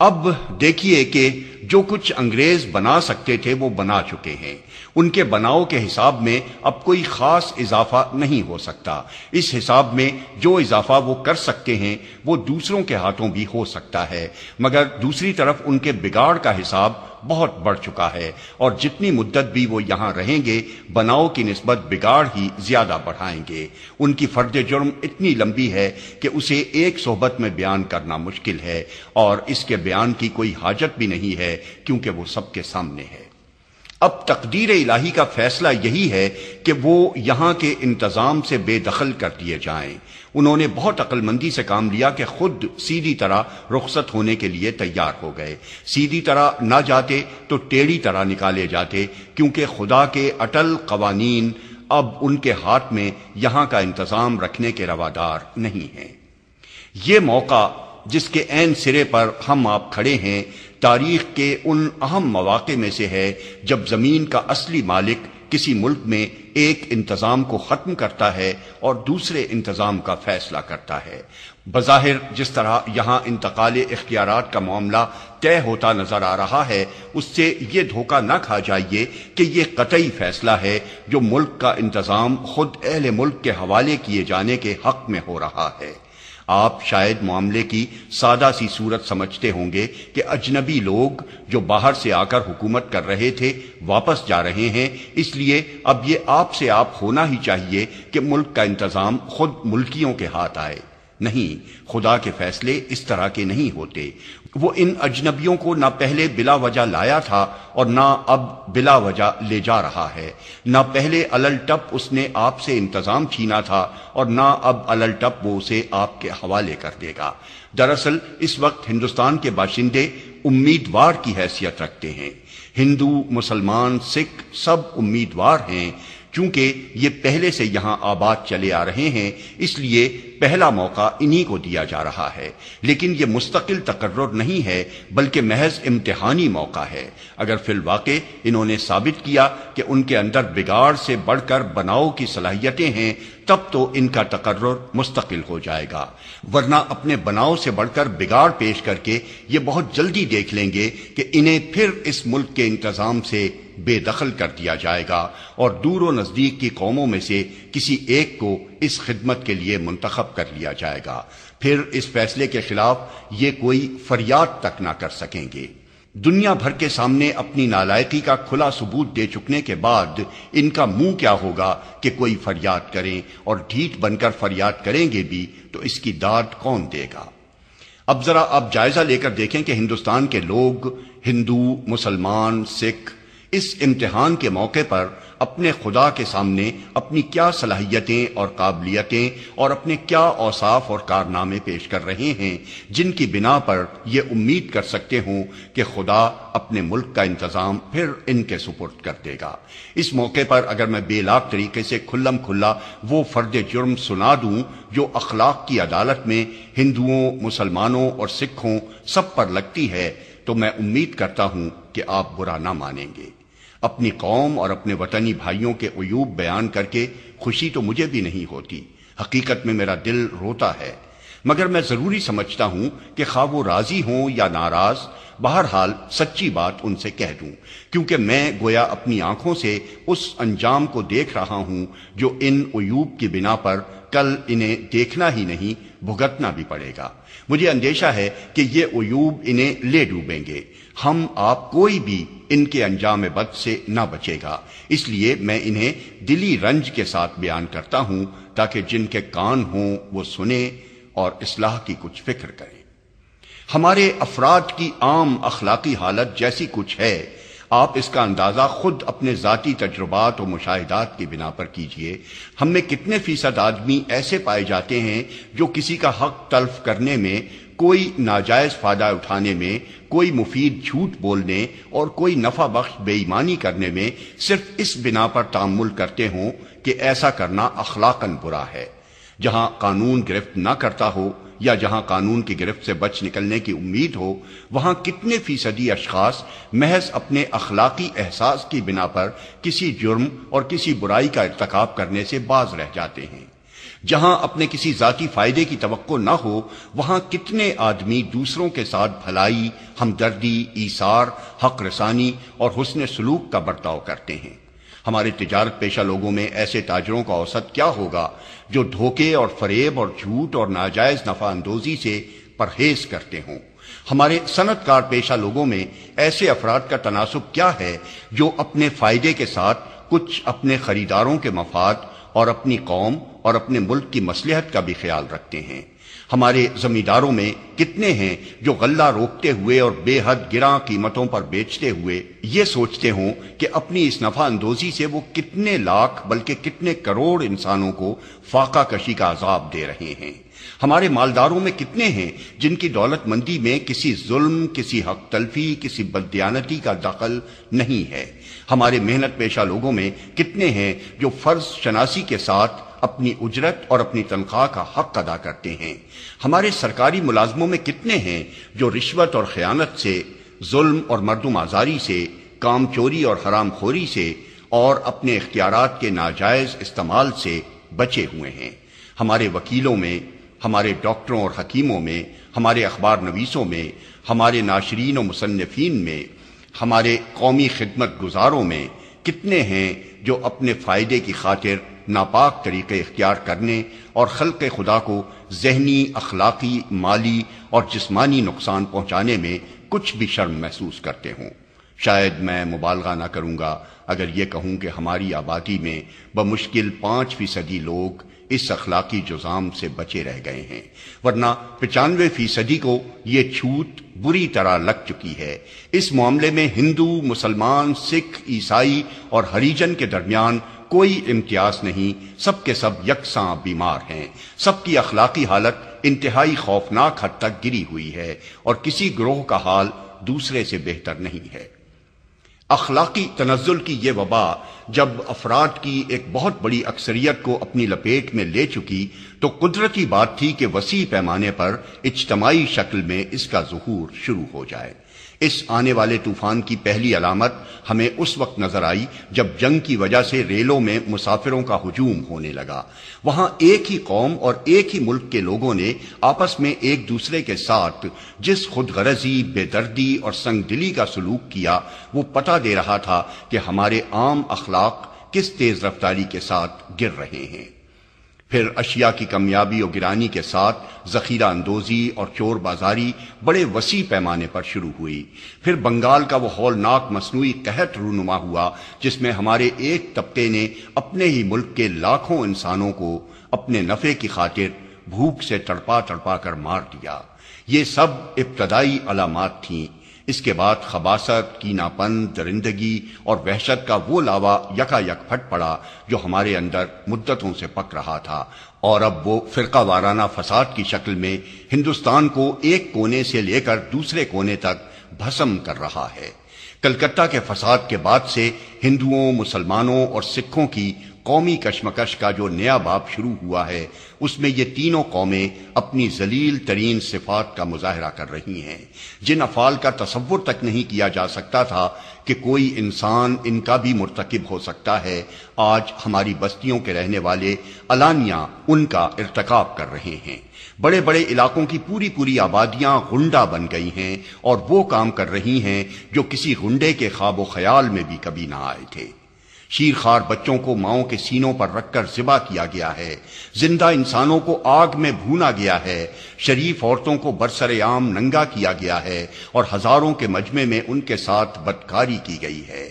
اب دیکھیے کہ جو کچھ انگریز بنا سکتے تھے وہ بنا چکے ہیں، ان کے بناؤ کے حساب میں اب کوئی خاص اضافہ نہیں ہو سکتا۔ اس حساب میں جو اضافہ وہ کر سکتے ہیں وہ دوسروں کے ہاتھوں بھی ہو سکتا ہے، مگر دوسری طرف ان کے بگاڑ کا حساب بہت بڑھ چکا ہے، اور جتنی مدت بھی وہ یہاں رہیں گے بناؤ کی نسبت بگاڑ ہی زیادہ بڑھائیں گے۔ ان کی فرد جرم اتنی لمبی ہے کہ اسے ایک صحبت میں بیان کرنا مشکل ہے، اور اس کے بیان کی کوئی حاجت بھی نہیں ہے کیونکہ وہ سب کے سامنے ہے۔ اب تقدیر الہی کا فیصلہ یہی ہے کہ وہ یہاں کے انتظام سے بے دخل کر دیے جائیں۔ انہوں نے بہت عقل مندی سے کام لیا کہ خود سیدھی طرح رخصت ہونے کے لیے تیار ہو گئے۔ سیدھی طرح نہ جاتے تو ٹیڑھی طرح نکالے جاتے، کیونکہ خدا کے اٹل قوانین اب ان کے ہاتھ میں یہاں کا انتظام رکھنے کے روادار نہیں ہیں۔ یہ موقع جس کے عین سرے پر ہم آپ کھڑے ہیں، تاریخ کے ان اہم مواقع میں سے ہے جب زمین کا اصلی مالک کسی ملک میں ایک انتظام کو ختم کرتا ہے اور دوسرے انتظام کا فیصلہ کرتا ہے۔ بظاہر جس طرح یہاں انتقال اختیارات کا معاملہ طے ہوتا نظر آ رہا ہے، اس سے یہ دھوکہ نہ کھا جائیے کہ یہ قطعی فیصلہ ہے جو ملک کا انتظام خود اہل ملک کے حوالے کیے جانے کے حق میں ہو رہا ہے۔ آپ شاید معاملے کی سادہ سی صورت سمجھتے ہوں گے کہ اجنبی لوگ جو باہر سے آ کر حکومت کر رہے تھے واپس جا رہے ہیں، اس لیے اب یہ آپ سے آپ ہونا ہی چاہیے کہ ملک کا انتظام خود ملکیوں کے ہاتھ آئے۔ نہیں، خدا کے فیصلے اس طرح کے نہیں ہوتے۔ وہ ان اجنبیوں کو نہ پہلے بلا وجہ لایا تھا اور نہ اب بلا وجہ لے جا رہا ہے۔ نہ پہلے علل ٹپ اس نے آپ سے انتظام چھینا تھا اور نہ اب علل ٹپ وہ اسے آپ کے حوالے کر دے گا۔ دراصل اس وقت ہندوستان کے باشندے امیدوار کی حیثیت رکھتے ہیں۔ ہندو، مسلمان، سکھ سب امیدوار ہیں۔ چونکہ یہ پہلے سے یہاں آباد چلے آ رہے ہیں، اس لیے پہلا موقع انہی کو دیا جا رہا ہے۔ لیکن یہ مستقل تقرر نہیں ہے بلکہ محض امتحانی موقع ہے۔ اگر فی الواقع انہوں نے ثابت کیا کہ ان کے اندر بگاڑ سے بڑھ کر بناؤ کی صلاحیتیں ہیں، تب تو ان کا تقرر مستقل ہو جائے گا، ورنہ اپنے بناؤ سے بڑھ کر بگاڑ پیش کر کے یہ بہت جلدی دیکھ لیں گے کہ انہیں پھر اس ملک کے انتظام سے بے دخل کر دیا جائے گا اور دور و نزدیک کی قوموں میں سے کسی ایک کو اس خدمت کے لیے منتخب کر لیا جائے گا۔ پھر اس فیصلے کے خلاف یہ کوئی فریاد تک نہ کر سکیں گے۔ دنیا بھر کے سامنے اپنی نالائقی کا کھلا ثبوت دے چکنے کے بعد ان کا منہ کیا ہوگا کہ کوئی فریاد کریں، اور ڈھیٹ بن کر فریاد کریں گے بھی تو اس کی داد کون دے گا؟ اب ذرا آپ جائزہ لے کر دیکھیں کہ ہندوستان کے لوگ، ہندو، مسلمان، سکھ، اس امتحان کے موقع پر اپنے خدا کے سامنے اپنی کیا صلاحیتیں اور قابلیتیں اور اپنے کیا اوصاف اور کارنامے پیش کر رہے ہیں جن کی بنا پر یہ امید کر سکتے ہوں کہ خدا اپنے ملک کا انتظام پھر ان کے سپرد کر دے گا۔ اس موقع پر اگر میں بے لاگ طریقے سے کھلم کھلا وہ فرد جرم سنا دوں جو اخلاق کی عدالت میں ہندوؤں، مسلمانوں اور سکھوں سب پر لگتی ہے، تو میں امید کرتا ہوں کہ آپ برا نہ مانیں گے۔ اپنی قوم اور اپنے وطنی بھائیوں کے عیوب بیان کر کے خوشی تو مجھے بھی نہیں ہوتی، حقیقت میں میرا دل روتا ہے، مگر میں ضروری سمجھتا ہوں کہ خواہ وہ راضی ہوں یا ناراض، بہرحال سچی بات ان سے کہہ دوں، کیونکہ میں گویا اپنی آنکھوں سے اس انجام کو دیکھ رہا ہوں جو ان عیوب کی بنا پر کل انہیں دیکھنا ہی نہیں بھگتنا بھی پڑے گا۔ مجھے اندیشہ ہے کہ یہ عیوب انہیں لے ڈوبیں گے، ہم آپ کوئی بھی ان کے انجام بد سے نہ بچے گا، اس لیے میں انہیں دلی رنج کے ساتھ بیان کرتا ہوں تاکہ جن کے کان ہوں وہ سنیں اور اصلاح کی کچھ فکر کریں۔ ہمارے افراد کی عام اخلاقی حالت جیسی کچھ ہے، آپ اس کا اندازہ خود اپنے ذاتی تجربات و مشاہدات کی بنا پر کیجئے۔ ہم میں کتنے فیصد آدمی ایسے پائے جاتے ہیں جو کسی کا حق تلف کرنے میں، کوئی ناجائز فائدہ اٹھانے میں، کوئی مفید جھوٹ بولنے اور کوئی نفع بخش بے ایمانی کرنے میں صرف اس بنا پر تعامل کرتے ہوں کہ ایسا کرنا اخلاقاً برا ہے۔ جہاں قانون گرفت نہ کرتا ہو یا جہاں قانون کی گرفت سے بچ نکلنے کی امید ہو، وہاں کتنے فیصدی اشخاص محض اپنے اخلاقی احساس کی بنا پر کسی جرم اور کسی برائی کا ارتکاب کرنے سے باز رہ جاتے ہیں۔ جہاں اپنے کسی ذاتی فائدے کی توقع نہ ہو، وہاں کتنے آدمی دوسروں کے ساتھ بھلائی، ہمدردی، ایثار، حق رسانی اور حسن سلوک کا برتاؤ کرتے ہیں۔ ہمارے تجارت پیشہ لوگوں میں ایسے تاجروں کا اوسط کیا ہوگا جو دھوکے اور فریب اور جھوٹ اور ناجائز نفع اندوزی سے پرہیز کرتے ہوں۔ ہمارے صنعت کار پیشہ لوگوں میں ایسے افراد کا تناسب کیا ہے جو اپنے فائدے کے ساتھ کچھ اپنے خریداروں کے مفاد اور اپنی قوم اور اپنے ملک کی مصلحت کا بھی خیال رکھتے ہیں؟ ہمارے زمینداروں میں کتنے ہیں جو غلہ روکتے ہوئے اور بے حد گراں قیمتوں پر بیچتے ہوئے یہ سوچتے ہوں کہ اپنی اس نفع اندوزی سے وہ کتنے لاکھ بلکہ کتنے کروڑ انسانوں کو فاقہ کشی کا عذاب دے رہے ہیں؟ ہمارے مالداروں میں کتنے ہیں جن کی دولت مندی میں کسی ظلم، کسی حق تلفی، کسی بددیانتی کا دخل نہیں ہے؟ ہمارے محنت پیشہ لوگوں میں کتنے ہیں جو فرض شناسی کے ساتھ اپنی اجرت اور اپنی تنخواہ کا حق ادا کرتے ہیں؟ ہمارے سرکاری ملازموں میں کتنے ہیں جو رشوت اور خیانت سے، ظلم اور مردم آزاری سے، کام چوری اور حرام خوری سے اور اپنے اختیارات کے ناجائز استعمال سے بچے ہوئے ہیں؟ ہمارے وکیلوں میں، ہمارے ڈاکٹروں اور حکیموں میں، ہمارے اخبار نویسوں میں، ہمارے ناشرین و مصنفین میں، ہمارے قومی خدمت گزاروں میں کتنے ہیں جو اپنے فائدے کی خاطر ناپاک طریقے اختیار کرنے اور خلق خدا کو ذہنی، اخلاقی، مالی اور جسمانی نقصان پہنچانے میں کچھ بھی شرم محسوس کرتے ہوں؟ شاید میں مبالغہ نہ کروں گا اگر یہ کہوں کہ ہماری آبادی میں بمشکل 5% لوگ اس اخلاقی جزام سے بچے رہ گئے ہیں، ورنہ 95% کو یہ چھوٹ بری طرح لگ چکی ہے۔ اس معاملے میں ہندو، مسلمان، سکھ، عیسائی اور ہریجن کے درمیان کوئی امتیاز نہیں، سب کے سب یکساں بیمار ہیں، سب کی اخلاقی حالت انتہائی خوفناک حد تک گری ہوئی ہے اور کسی گروہ کا حال دوسرے سے بہتر نہیں ہے۔ اخلاقی تنزل کی یہ وبا جب افراد کی ایک بہت بڑی اکثریت کو اپنی لپیٹ میں لے چکی تو قدرتی بات تھی کہ وسیع پیمانے پر اجتماعی شکل میں اس کا ظہور شروع ہو جائے۔ اس آنے والے طوفان کی پہلی علامت ہمیں اس وقت نظر آئی جب جنگ کی وجہ سے ریلوں میں مسافروں کا ہجوم ہونے لگا۔ وہاں ایک ہی قوم اور ایک ہی ملک کے لوگوں نے آپس میں ایک دوسرے کے ساتھ جس خود غرضی، بے دردی اور سنگ دلی کا سلوک کیا وہ پتہ دے رہا تھا کہ ہمارے عام اخلاق کس تیز رفتاری کے ساتھ گر رہے ہیں۔ پھر اشیاء کی کمیابی و گرانی کے ساتھ ذخیرہ اندوزی اور چور بازاری بڑے وسیع پیمانے پر شروع ہوئی۔ پھر بنگال کا وہ ہولناک مصنوعی قحط رونما ہوا جس میں ہمارے ایک طبقے نے اپنے ہی ملک کے لاکھوں انسانوں کو اپنے نفع کی خاطر بھوک سے تڑپا تڑپا کر مار دیا۔ یہ سب ابتدائی علامات تھیں۔ اس کے بعد خباثت، کیناپن، درندگی اور وحشت کا وہ لاوا یکا یک پھٹ پڑا جو ہمارے اندر مدتوں سے پک رہا تھا، اور اب وہ فرقہ وارانہ فساد کی شکل میں ہندوستان کو ایک کونے سے لے کر دوسرے کونے تک بھسم کر رہا ہے۔ کلکتہ کے فساد کے بعد سے ہندوؤں، مسلمانوں اور سکھوں کی قومی کشمکش کا جو نیا باب شروع ہوا ہے اس میں یہ تینوں قومیں اپنی ذلیل ترین صفات کا مظاہرہ کر رہی ہیں، جن افعال کا تصور تک نہیں کیا جا سکتا تھا کہ کوئی انسان ان کا بھی مرتکب ہو سکتا ہے۔ آج ہماری بستیوں کے رہنے والے علانیہ ان کا ارتکاب کر رہے ہیں۔ بڑے بڑے علاقوں کی پوری پوری آبادیاں غنڈہ بن گئی ہیں اور وہ کام کر رہی ہیں جو کسی غنڈے کے خواب و خیال میں بھی کبھی نہ آئے تھے۔ شیرخوار بچوں کو ماؤں کے سینوں پر رکھ کر ذبح کیا گیا ہے، زندہ انسانوں کو آگ میں بھونا گیا ہے، شریف عورتوں کو برسر عام ننگا کیا گیا ہے اور ہزاروں کے مجمع میں ان کے ساتھ بدکاری کی گئی ہے۔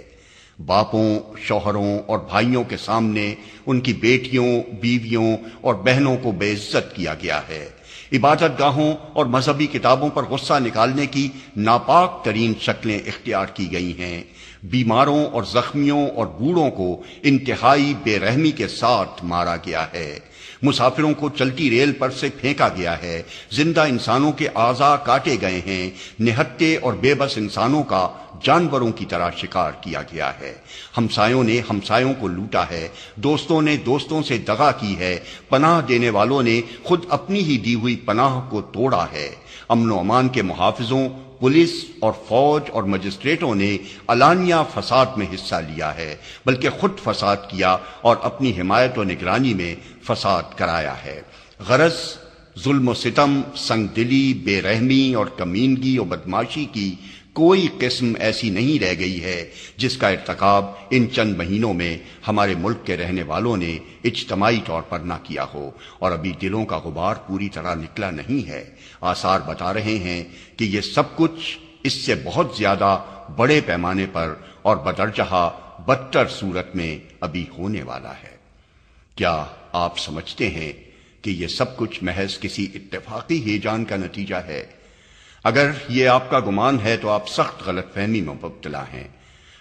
باپوں، شوہروں اور بھائیوں کے سامنے ان کی بیٹیوں، بیویوں اور بہنوں کو بے عزت کیا گیا ہے۔ عبادت گاہوں اور مذہبی کتابوں پر غصہ نکالنے کی ناپاک ترین شکلیں اختیار کی گئی ہیں۔ بیماروں اور زخمیوں اور بوڑھوں کو انتہائی بے رحمی کے ساتھ مارا گیا ہے۔ مسافروں کو چلتی ریل پر سے پھینکا گیا ہے، زندہ انسانوں کے اعضاء کاٹے گئے ہیں، نہتے اور بے بس انسانوں کا جانوروں کی طرح شکار کیا گیا ہے۔ ہمسایوں نے ہمسایوں کو لوٹا ہے، دوستوں نے دوستوں سے دغا کی ہے، پناہ دینے والوں نے خود اپنی ہی دی ہوئی پناہ کو توڑا ہے۔ امن و امان کے محافظوں، پولیس اور فوج اور مجسٹریٹوں نے علانیہ فساد میں حصہ لیا ہے، بلکہ خود فساد کیا اور اپنی حمایت و نگرانی میں فساد کرایا ہے۔ غرض ظلم و ستم، سنگ دلی، بے رحمی اور کمینگی و بدماشی کی کوئی قسم ایسی نہیں رہ گئی ہے جس کا ارتکاب ان چند مہینوں میں ہمارے ملک کے رہنے والوں نے اجتماعی طور پر نہ کیا ہو، اور ابھی دلوں کا غبار پوری طرح نکلا نہیں ہے۔ آثار بتا رہے ہیں کہ یہ سب کچھ اس سے بہت زیادہ بڑے پیمانے پر اور بدرجہ بدتر صورت میں ابھی ہونے والا ہے۔ کیا آپ سمجھتے ہیں کہ یہ سب کچھ محض کسی اتفاقی ہیجان کا نتیجہ ہے؟ اگر یہ آپ کا گمان ہے تو آپ سخت غلط فہمی میں مبتلا ہیں۔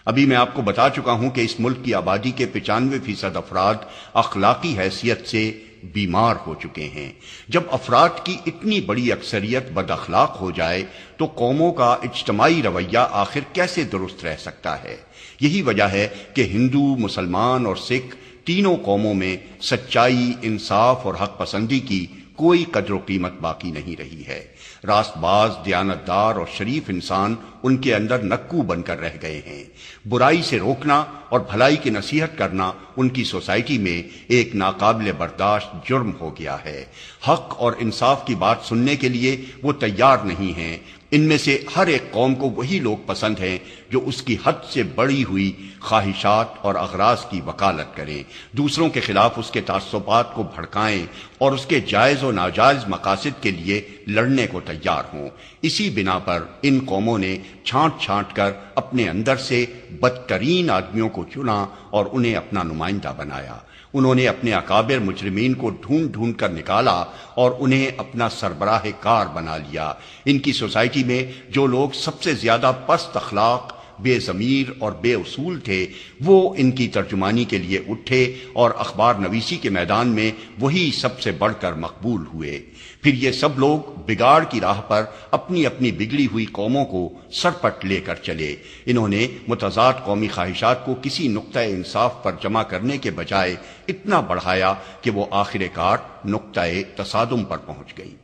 ابھی میں آپ کو بتا چکا ہوں کہ اس ملک کی آبادی کے 95% افراد اخلاقی حیثیت سے بیمار ہو چکے ہیں۔ جب افراد کی اتنی بڑی اکثریت بد اخلاق ہو جائے تو قوموں کا اجتماعی رویہ آخر کیسے درست رہ سکتا ہے؟ یہی وجہ ہے کہ ہندو، مسلمان اور سکھ تینوں قوموں میں سچائی، انصاف اور حق پسندی کی کوئی قدر و قیمت باقی نہیں رہی ہے۔ راست باز، دیانتدار اور شریف انسان ان کے اندر نکو بن کر رہ گئے ہیں۔ برائی سے روکنا اور بھلائی کی نصیحت کرنا ان کی سوسائٹی میں ایک ناقابل برداشت جرم ہو گیا ہے۔ حق اور انصاف کی بات سننے کے لیے وہ تیار نہیں ہیں۔ ان میں سے ہر ایک قوم کو وہی لوگ پسند ہیں جو اس کی حد سے بڑی ہوئی خواہشات اور اغراض کی وکالت کریں، دوسروں کے خلاف اس کے تعصبات کو بھڑکائیں اور اس کے جائز و ناجائز مقاصد کے لیے لڑنے کو تیار ہوں۔ اسی بنا پر ان قوموں نے چھانٹ چھانٹ کر اپنے اندر سے بدترین آدمیوں کو چنا اور انہیں اپنا نمائندہ بنایا۔ انہوں نے اپنے اکابر مجرمین کو ڈھونڈ ڈھونڈ کر نکالا اور انہیں اپنا سربراہ کار بنا لیا۔ ان کی سوسائٹی میں جو لوگ سب سے زیادہ پست اخلاق، بے ضمیر اور بے اصول تھے، وہ ان کی ترجمانی کے لیے اٹھے اور اخبار نویسی کے میدان میں وہی سب سے بڑھ کر مقبول ہوئے۔ پھر یہ سب لوگ بگاڑ کی راہ پر اپنی اپنی بگڑی ہوئی قوموں کو سرپٹ لے کر چلے۔ انہوں نے متضاد قومی خواہشات کو کسی نقطۂ انصاف پر جمع کرنے کے بجائے اتنا بڑھایا کہ وہ آخر کار نقطۂ تصادم پر پہنچ گئی۔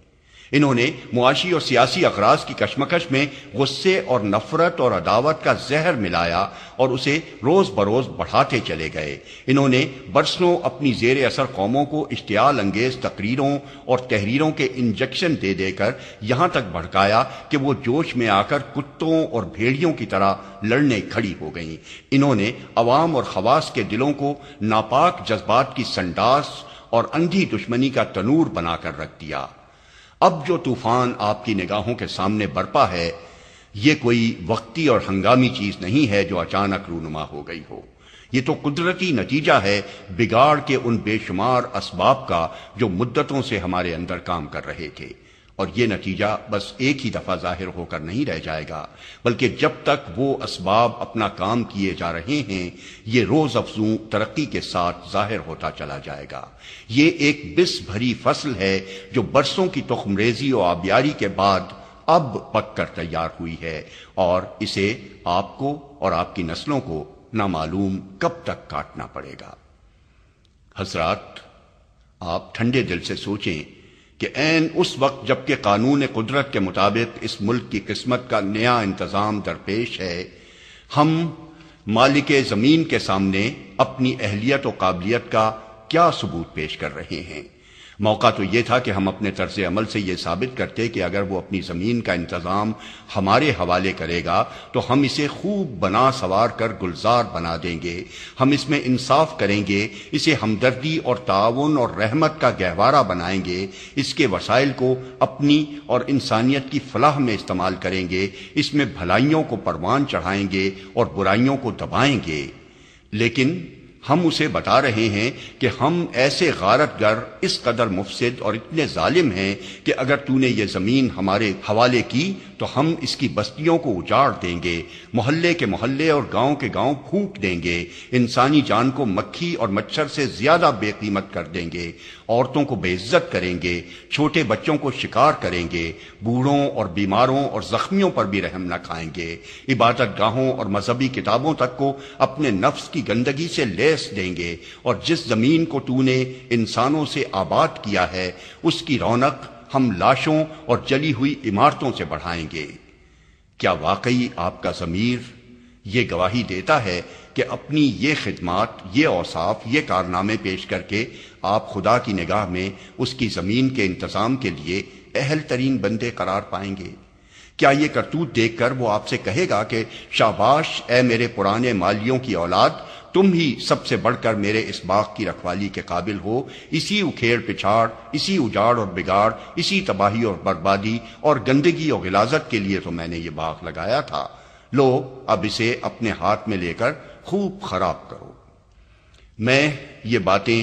انہوں نے معاشی اور سیاسی اغراض کی کشمکش میں غصے اور نفرت اور عداوت کا زہر ملایا اور اسے روز بروز بڑھاتے چلے گئے۔ انہوں نے برسوں اپنی زیر اثر قوموں کو اشتعال انگیز تقریروں اور تحریروں کے انجیکشن دے دے کر یہاں تک بھڑکایا کہ وہ جوش میں آ کر کتوں اور بھیڑیوں کی طرح لڑنے کھڑی ہو گئیں۔ انہوں نے عوام اور خواص کے دلوں کو ناپاک جذبات کی سنڈاس اور اندھی دشمنی کا تنور بنا کر رکھ دیا۔ اب جو طوفان آپ کی نگاہوں کے سامنے برپا ہے، یہ کوئی وقتی اور ہنگامی چیز نہیں ہے جو اچانک رونما ہو گئی ہو۔ یہ تو قدرتی نتیجہ ہے بگاڑ کے ان بے شمار اسباب کا جو مدتوں سے ہمارے اندر کام کر رہے تھے، اور یہ نتیجہ بس ایک ہی دفعہ ظاہر ہو کر نہیں رہ جائے گا، بلکہ جب تک وہ اسباب اپنا کام کیے جا رہے ہیں یہ روز افزوں ترقی کے ساتھ ظاہر ہوتا چلا جائے گا۔ یہ ایک بس بھری فصل ہے جو برسوں کی تخم ریزی و آبیاری کے بعد اب پک کر تیار ہوئی ہے، اور اسے آپ کو اور آپ کی نسلوں کو نامعلوم کب تک کاٹنا پڑے گا۔ حضرات، آپ ٹھنڈے دل سے سوچیں کہ عین اس وقت جب کہ قانون قدرت کے مطابق اس ملک کی قسمت کا نیا انتظام درپیش ہے، ہم مالک زمین کے سامنے اپنی اہلیت و قابلیت کا کیا ثبوت پیش کر رہے ہیں؟ موقع تو یہ تھا کہ ہم اپنے طرز عمل سے یہ ثابت کرتے کہ اگر وہ اپنی زمین کا انتظام ہمارے حوالے کرے گا تو ہم اسے خوب بنا سوار کر گلزار بنا دیں گے، ہم اس میں انصاف کریں گے، اسے ہمدردی اور تعاون اور رحمت کا گہوارہ بنائیں گے، اس کے وسائل کو اپنی اور انسانیت کی فلاح میں استعمال کریں گے، اس میں بھلائیوں کو پروان چڑھائیں گے اور برائیوں کو دبائیں گے۔ لیکن ہم اسے بتا رہے ہیں کہ ہم ایسے غارت گر، اس قدر مفسد اور اتنے ظالم ہیں کہ اگر تو نے یہ زمین ہمارے حوالے کی تو ہم اس کی بستیوں کو اجاڑ دیں گے، محلے کے محلے اور گاؤں کے گاؤں پھونک دیں گے، انسانی جان کو مکھی اور مچھر سے زیادہ بے قیمت کر دیں گے، عورتوں کو بے عزت کریں گے، چھوٹے بچوں کو شکار کریں گے، بوڑھوں اور بیماروں اور زخمیوں پر بھی رحم نہ کھائیں گے، عبادت گاہوں اور مذہبی کتابوں تک کو اپنے نفس کی گندگی سے لیس دیں گے، اور جس زمین کو تو نے انسانوں سے آباد کیا ہے اس کی رونق ہم لاشوں اور جلی ہوئی عمارتوں سے بڑھائیں گے۔ کیا واقعی آپ کا ضمیر یہ گواہی دیتا ہے کہ اپنی یہ خدمات، یہ اوصاف، یہ کارنامے پیش کر کے آپ خدا کی نگاہ میں اس کی زمین کے انتظام کے لیے اہل ترین بندے قرار پائیں گے؟ کیا یہ کرتوت دیکھ کر وہ آپ سے کہے گا کہ شاباش اے میرے پرانے مالیوں کی اولاد، تم ہی سب سے بڑھ کر میرے اس باغ کی رکھوالی کے قابل ہو، اسی اکھیڑ پچھاڑ، اسی اجاڑ اور بگاڑ، اسی تباہی اور بربادی اور گندگی اور غلاظت کے لیے تو میں نے یہ باغ لگایا تھا، لو اب اسے اپنے ہاتھ میں لے کر خوب خراب کرو۔ میں یہ باتیں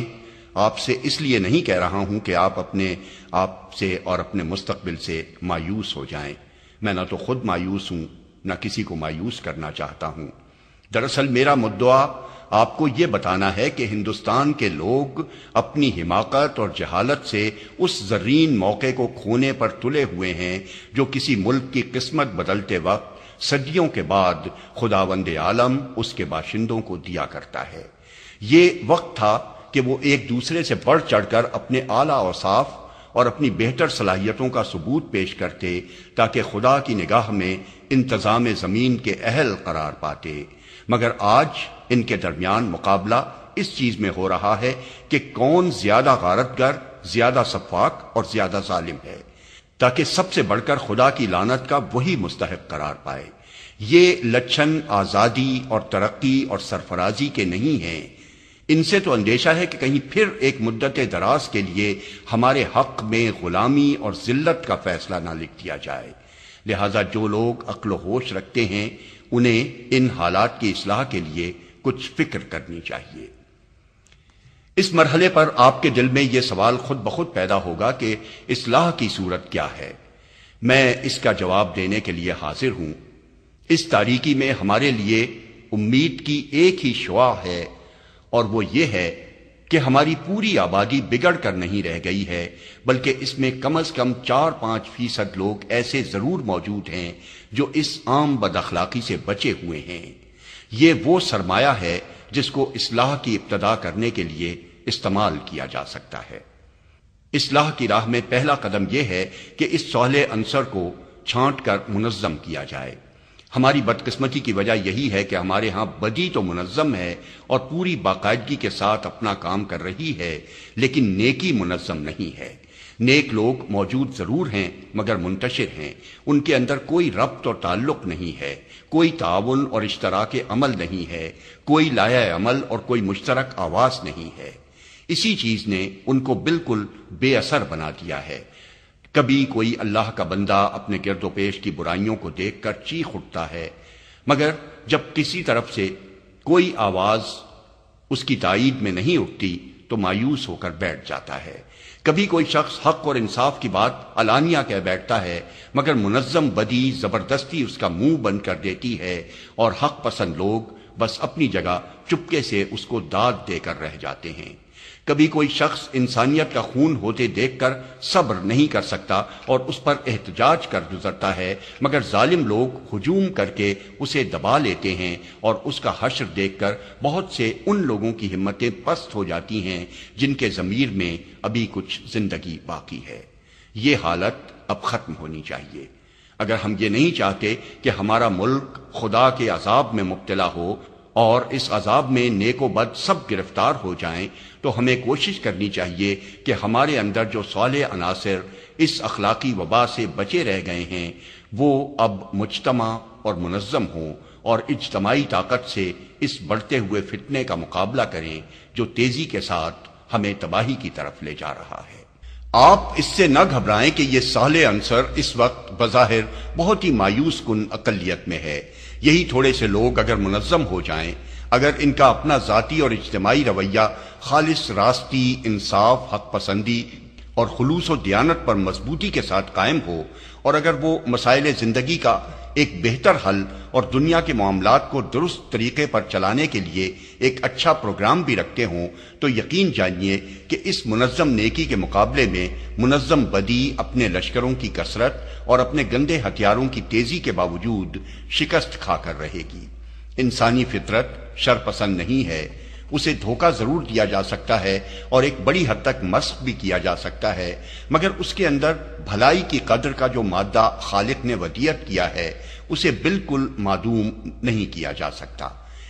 آپ سے اس لیے نہیں کہہ رہا ہوں کہ آپ اپنے آپ سے اور اپنے مستقبل سے مایوس ہو جائیں، میں نہ تو خود مایوس ہوں نہ کسی کو مایوس کرنا چاہتا ہوں۔ دراصل میرا مدعا آپ کو یہ بتانا ہے کہ ہندوستان کے لوگ اپنی حماقت اور جہالت سے اس زرین موقع کو کھونے پر تلے ہوئے ہیں جو کسی ملک کی قسمت بدلتے وقت صدیوں کے بعد خداوند عالم اس کے باشندوں کو دیا کرتا ہے۔ یہ وقت تھا کہ وہ ایک دوسرے سے بڑھ چڑھ کر اپنے اعلیٰ اوصاف اور اپنی بہتر صلاحیتوں کا ثبوت پیش کرتے تاکہ خدا کی نگاہ میں انتظام زمین کے اہل قرار پاتے، مگر آج ان کے درمیان مقابلہ اس چیز میں ہو رہا ہے کہ کون زیادہ غارت گر، زیادہ سفاک اور زیادہ ظالم ہے، تاکہ سب سے بڑھ کر خدا کی لعنت کا وہی مستحق قرار پائے۔ یہ لچھن آزادی اور ترقی اور سرفرازی کے نہیں ہیں، ان سے تو اندیشہ ہے کہ کہیں پھر ایک مدت دراز کے لیے ہمارے حق میں غلامی اور ذلت کا فیصلہ نہ لکھ دیا جائے۔ لہذا جو لوگ عقل و ہوش رکھتے ہیں انہیں ان حالات کی اصلاح کے لیے کچھ فکر کرنی چاہیے۔ اس مرحلے پر آپ کے دل میں یہ سوال خود بخود پیدا ہوگا کہ اصلاح کی صورت کیا ہے؟ میں اس کا جواب دینے کے لیے حاضر ہوں۔ اس تاریکی میں ہمارے لیے امید کی ایک ہی شعاع ہے، اور وہ یہ ہے کہ ہماری پوری آبادی بگڑ کر نہیں رہ گئی ہے، بلکہ اس میں کم از کم 4-5% لوگ ایسے ضرور موجود ہیں جو اس عام بد اخلاقی سے بچے ہوئے ہیں۔ یہ وہ سرمایہ ہے جس کو اصلاح کی ابتدا کرنے کے لیے استعمال کیا جا سکتا ہے۔ اصلاح کی راہ میں پہلا قدم یہ ہے کہ اس صالح عنصر کو چھانٹ کر منظم کیا جائے۔ ہماری بدقسمتی کی وجہ یہی ہے کہ ہمارے ہاں بدی تو منظم ہے اور پوری باقاعدگی کے ساتھ اپنا کام کر رہی ہے، لیکن نیکی منظم نہیں ہے۔ نیک لوگ موجود ضرور ہیں مگر منتشر ہیں، ان کے اندر کوئی ربط اور تعلق نہیں ہے، کوئی تعاون اور اشتراک عمل نہیں ہے، کوئی لایہ عمل اور کوئی مشترک آواز نہیں ہے۔ اسی چیز نے ان کو بالکل بے اثر بنا دیا ہے۔ کبھی کوئی اللہ کا بندہ اپنے گرد و پیش کی برائیوں کو دیکھ کر چیخ اٹھتا ہے، مگر جب کسی طرف سے کوئی آواز اس کی تائید میں نہیں اٹھتی تو مایوس ہو کر بیٹھ جاتا ہے۔ کبھی کوئی شخص حق اور انصاف کی بات علانیہ کہہ بیٹھتا ہے، مگر منظم بدی زبردستی اس کا منہ بند کر دیتی ہے، اور حق پسند لوگ بس اپنی جگہ چپکے سے اس کو داد دے کر رہ جاتے ہیں۔ کبھی کوئی شخص انسانیت کا خون ہوتے دیکھ کر صبر نہیں کر سکتا اور اس پر احتجاج کر گزرتا ہے، مگر ظالم لوگ ہجوم کر کے اسے دبا لیتے ہیں، اور اس کا حشر دیکھ کر بہت سے ان لوگوں کی ہمتیں پست ہو جاتی ہیں جن کے ضمیر میں ابھی کچھ زندگی باقی ہے۔ یہ حالت اب ختم ہونی چاہیے۔ اگر ہم یہ نہیں چاہتے کہ ہمارا ملک خدا کے عذاب میں مبتلا ہو اور اس عذاب میں نیک و بد سب گرفتار ہو جائیں، تو ہمیں کوشش کرنی چاہیے کہ ہمارے اندر جو صالح عناصر اس اخلاقی وبا سے بچے رہ گئے ہیں وہ اب مجتمع اور منظم ہوں اور اجتماعی طاقت سے اس بڑھتے ہوئے فتنے کا مقابلہ کریں جو تیزی کے ساتھ ہمیں تباہی کی طرف لے جا رہا ہے۔ آپ اس سے نہ گھبرائیں کہ یہ صالح عنصر اس وقت بظاہر بہت ہی مایوس کن اقلیت میں ہے۔ یہی تھوڑے سے لوگ اگر منظم ہو جائیں، اگر ان کا اپنا ذاتی اور اجتماعی رویہ خالص راستی، انصاف، حق پسندی اور خلوص و دیانت پر مضبوطی کے ساتھ قائم ہو، اور اگر وہ مسائل زندگی کا ایک بہتر حل اور دنیا کے معاملات کو درست طریقے پر چلانے کے لیے ایک اچھا پروگرام بھی رکھتے ہوں، تو یقین جانیے کہ اس منظم نیکی کے مقابلے میں منظم بدی اپنے لشکروں کی کثرت اور اپنے گندے ہتھیاروں کی تیزی کے باوجود شکست کھا کر رہے گی۔ انسانی فطرت شر پسند نہیں ہے، اسے دھوکہ ضرور دیا جا سکتا ہے اور ایک بڑی حد تک مسخ بھی کیا جا سکتا ہے، مگر اس کے اندر بھلائی کی قدر کا جو مادہ خالق نے ودیعت کیا ہے اسے بالکل معدوم نہیں کیا جا سکتا۔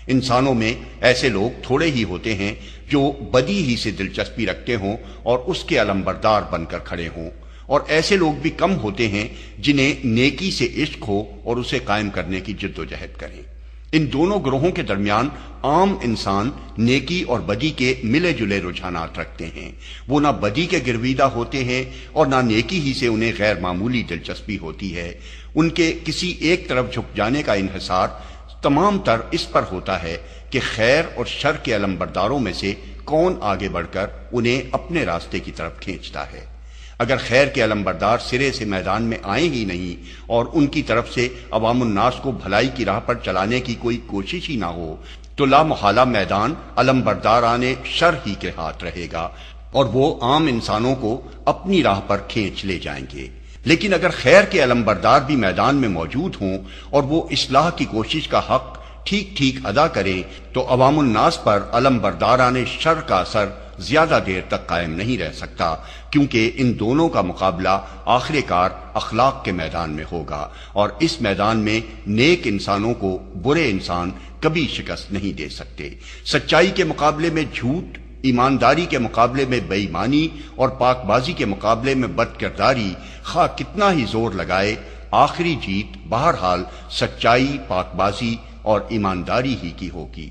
انسانوں میں ایسے لوگ تھوڑے ہی ہوتے ہیں جو بدی ہی سے دلچسپی رکھتے ہوں اور اس کے علمبردار بن کر کھڑے ہوں، اور ایسے لوگ بھی کم ہوتے ہیں جنہیں نیکی سے عشق ہو اور اسے قائم کرنے کی جد و جہد کریں۔ ان دونوں گروہوں کے درمیان عام انسان نیکی اور بدی کے ملے جلے رجحانات رکھتے ہیں۔ وہ نہ بدی کے گرویدہ ہوتے ہیں اور نہ نیکی ہی سے انہیں غیر معمولی دلچسپی ہوتی ہے۔ ان کے کسی ایک طرف جھک جانے کا انحصار تمام تر اس پر ہوتا ہے کہ خیر اور شر کے علمبرداروں میں سے کون آگے بڑھ کر انہیں اپنے راستے کی طرف کھینچتا ہے۔ اگر خیر کے علمبردار سرے سے میدان میں آئیں ہی نہیں اور ان کی طرف سے عوام الناس کو بھلائی کی راہ پر چلانے کی کوئی کوشش ہی نہ ہو تو لا محالہ میدان علمبرداران شر ہی کے ہاتھ رہے گا اور وہ عام انسانوں کو اپنی راہ پر کھینچ لے جائیں گے۔ لیکن اگر خیر کے علمبردار بھی میدان میں موجود ہوں اور وہ اصلاح کی کوشش کا حق ٹھیک ٹھیک ادا کریں تو عوام الناس پر علمبرداران شر کا اثر زیادہ دیر تک قائم نہیں رہ سکتا، کیونکہ ان دونوں کا مقابلہ آخر کار اخلاق کے میدان میں ہوگا، اور اس میدان میں نیک انسانوں کو برے انسان کبھی شکست نہیں دے سکتے۔ سچائی کے مقابلے میں جھوٹ، ایمانداری کے مقابلے میں بے ایمانی اور پاک بازی کے مقابلے میں بد کرداری خواہ کتنا ہی زور لگائے، آخری جیت بہرحال سچائی، پاک بازی اور ایمانداری ہی کی ہوگی۔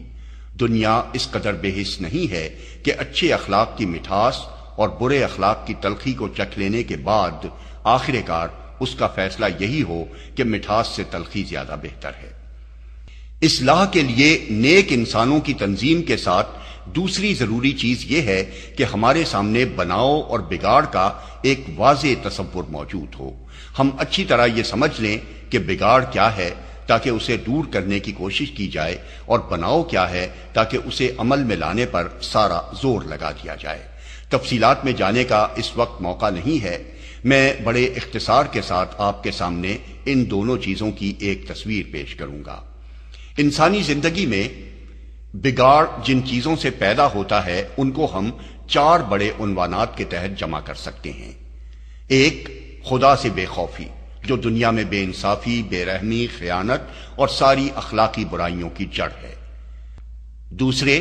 دنیا اس قدر بے حس نہیں ہے کہ اچھے اخلاق کی مٹھاس اور برے اخلاق کی تلخی کو چکھ لینے کے بعد آخر کار اس کا فیصلہ یہی ہو کہ مٹھاس سے تلخی زیادہ بہتر ہے۔ اصلاح کے لیے نیک انسانوں کی تنظیم کے ساتھ دوسری ضروری چیز یہ ہے کہ ہمارے سامنے بناؤ اور بگاڑ کا ایک واضح تصور موجود ہو۔ ہم اچھی طرح یہ سمجھ لیں کہ بگاڑ کیا ہے تاکہ اسے دور کرنے کی کوشش کی جائے، اور بناؤ کیا ہے تاکہ اسے عمل میں لانے پر سارا زور لگا دیا جائے۔ تفصیلات میں جانے کا اس وقت موقع نہیں ہے، میں بڑے اختصار کے ساتھ آپ کے سامنے ان دونوں چیزوں کی ایک تصویر پیش کروں گا۔ انسانی زندگی میں بگاڑ جن چیزوں سے پیدا ہوتا ہے ان کو ہم 4 بڑے عنوانات کے تحت جمع کر سکتے ہیں۔ ایک، خدا سے بے خوفی، جو دنیا میں بے انصافی، بے رحمی، خیانت اور ساری اخلاقی برائیوں کی جڑ ہے۔ دوسرے،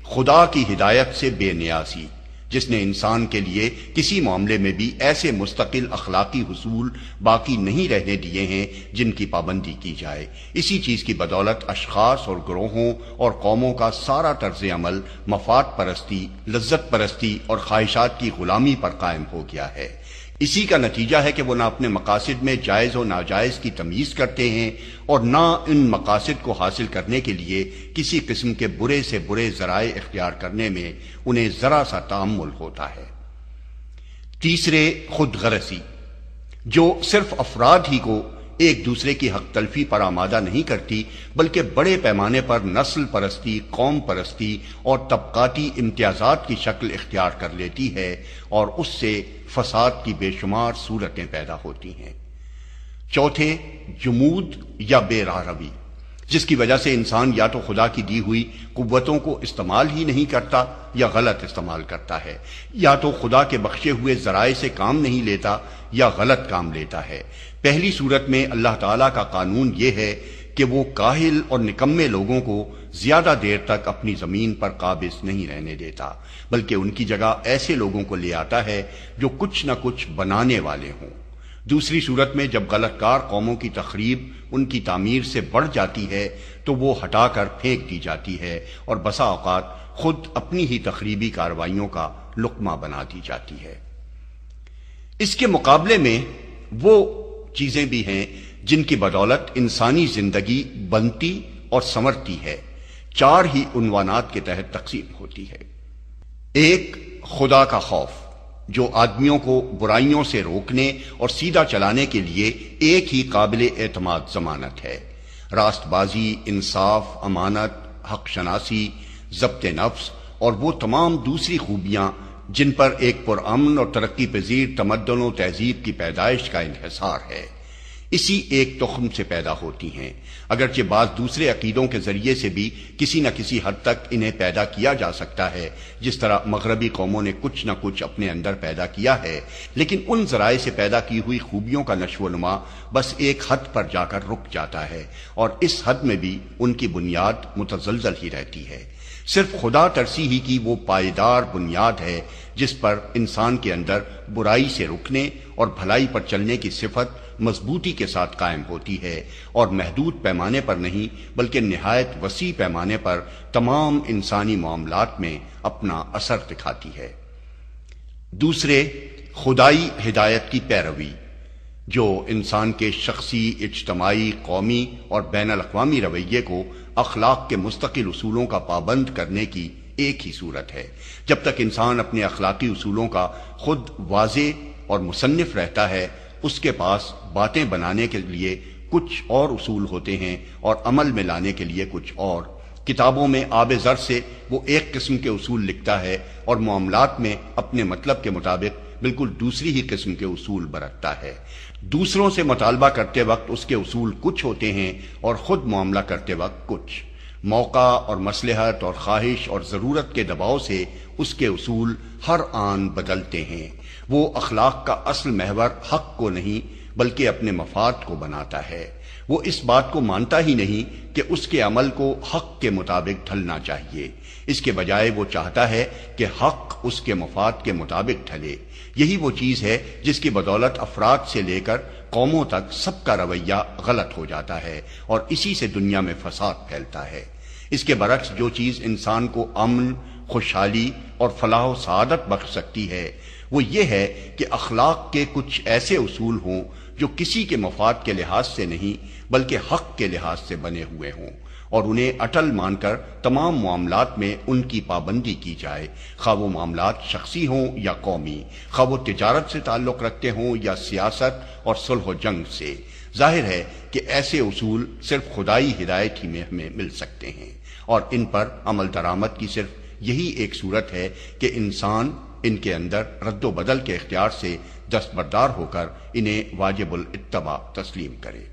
خدا کی ہدایت سے بے نیازی، جس نے انسان کے لیے کسی معاملے میں بھی ایسے مستقل اخلاقی حصول باقی نہیں رہنے دیے ہیں جن کی پابندی کی جائے۔ اسی چیز کی بدولت اشخاص اور گروہوں اور قوموں کا سارا طرز عمل مفاد پرستی، لذت پرستی اور خواہشات کی غلامی پر قائم ہو گیا ہے۔ اسی کا نتیجہ ہے کہ وہ نہ اپنے مقاصد میں جائز و ناجائز کی تمیز کرتے ہیں اور نہ ان مقاصد کو حاصل کرنے کے لیے کسی قسم کے برے سے برے ذرائع اختیار کرنے میں انہیں ذرا سا تأمل ہوتا ہے۔ تیسرے، خود غرضی، جو صرف افراد ہی کو ایک دوسرے کی حق تلفی پر آمادہ نہیں کرتی بلکہ بڑے پیمانے پر نسل پرستی، قوم پرستی اور طبقاتی امتیازات کی شکل اختیار کر لیتی ہے، اور اس سے فساد کی بے شمار صورتیں پیدا ہوتی ہیں۔ چوتھے، جمود یا بے راہ روی، جس کی وجہ سے انسان یا تو خدا کی دی ہوئی قوتوں کو استعمال ہی نہیں کرتا یا غلط استعمال کرتا ہے، یا تو خدا کے بخشے ہوئے ذرائع سے کام نہیں لیتا یا غلط کام لیتا ہے۔ پہلی صورت میں اللہ تعالیٰ کا قانون یہ ہے کہ وہ کاہل اور نکمے لوگوں کو زیادہ دیر تک اپنی زمین پر قابض نہیں رہنے دیتا، بلکہ ان کی جگہ ایسے لوگوں کو لے آتا ہے جو کچھ نہ کچھ بنانے والے ہوں۔ دوسری صورت میں جب غلط کار قوموں کی تخریب ان کی تعمیر سے بڑھ جاتی ہے تو وہ ہٹا کر پھینک دی جاتی ہے اور بسا اوقات خود اپنی ہی تخریبی کارروائیوں کا لقمہ بنا دی جاتی ہے۔ اس کے مقابلے میں وہ چیزیں بھی ہیں جن کی بدولت انسانی زندگی بنتی اور سنورتی ہے۔ 4 ہی عنوانات کے تحت تقسیم ہوتی ہے۔ ایک، خدا کا خوف، جو آدمیوں کو برائیوں سے روکنے اور سیدھا چلانے کے لیے ایک ہی قابل اعتماد ضمانت ہے۔ راست بازی، انصاف، امانت، حق شناسی، ضبط نفس اور وہ تمام دوسری خوبیاں جن پر ایک پرامن اور ترقی پذیر تمدن و تہذیب کی پیدائش کا انحصار ہے، اسی ایک تخم سے پیدا ہوتی ہیں، اگرچہ بعض دوسرے عقیدوں کے ذریعے سے بھی کسی نہ کسی حد تک انہیں پیدا کیا جا سکتا ہے، جس طرح مغربی قوموں نے کچھ نہ کچھ اپنے اندر پیدا کیا ہے، لیکن ان ذرائع سے پیدا کی ہوئی خوبیوں کا نشو و نما بس ایک حد پر جا کر رک جاتا ہے، اور اس حد میں بھی ان کی بنیاد متزلزل ہی رہتی ہے۔ صرف خدا ترسی ہی کی وہ پائیدار بنیاد ہے جس پر انسان کے اندر برائی سے رکنے اور بھلائی پر چلنے کی صفت مضبوطی کے ساتھ قائم ہوتی ہے، اور محدود پیمانے پر نہیں بلکہ نہایت وسیع پیمانے پر تمام انسانی معاملات میں اپنا اثر دکھاتی ہے۔ دوسرے، خدائی ہدایت کی پیروی، جو انسان کے شخصی، اجتماعی، قومی اور بین الاقوامی رویے کو اخلاق کے مستقل اصولوں کا پابند کرنے کی ایک ہی صورت ہے۔ جب تک انسان اپنے اخلاقی اصولوں کا خود واضح اور مصنف رہتا ہے، اس کے پاس باتیں بنانے کے لیے کچھ اور اصول ہوتے ہیں اور عمل میں لانے کے لیے کچھ اور۔ کتابوں میں آب زر سے وہ ایک قسم کے اصول لکھتا ہے اور معاملات میں اپنے مطلب کے مطابق بالکل دوسری ہی قسم کے اصول برتتا ہے۔ دوسروں سے مطالبہ کرتے وقت اس کے اصول کچھ ہوتے ہیں اور خود معاملہ کرتے وقت کچھ۔ موقع اور مصلحت اور خواہش اور ضرورت کے دباؤ سے اس کے اصول ہر آن بدلتے ہیں۔ وہ اخلاق کا اصل محور حق کو نہیں بلکہ اپنے مفاد کو بناتا ہے۔ وہ اس بات کو مانتا ہی نہیں کہ اس کے عمل کو حق کے مطابق ڈھلنا چاہیے، اس کے بجائے وہ چاہتا ہے کہ حق اس کے مفاد کے مطابق ڈھلے۔ یہی وہ چیز ہے جس کی بدولت افراد سے لے کر قوموں تک سب کا رویہ غلط ہو جاتا ہے اور اسی سے دنیا میں فساد پھیلتا ہے۔ اس کے برعکس جو چیز انسان کو امن، خوشحالی اور فلاح و سعادت بخش سکتی ہے وہ یہ ہے کہ اخلاق کے کچھ ایسے اصول ہوں جو کسی کے مفاد کے لحاظ سے نہیں بلکہ حق کے لحاظ سے بنے ہوئے ہوں، اور انہیں اٹل مان کر تمام معاملات میں ان کی پابندی کی جائے، خواہ وہ معاملات شخصی ہوں یا قومی، خواہ وہ تجارت سے تعلق رکھتے ہوں یا سیاست اور صلح و جنگ سے۔ ظاہر ہے کہ ایسے اصول صرف خدائی ہدایت ہی میں ہمیں مل سکتے ہیں، اور ان پر عمل درآمد کی صرف یہی ایک صورت ہے کہ انسان ان کے اندر رد و بدل کے اختیار سے دستبردار ہو کر انہیں واجب الاتباع تسلیم کرے۔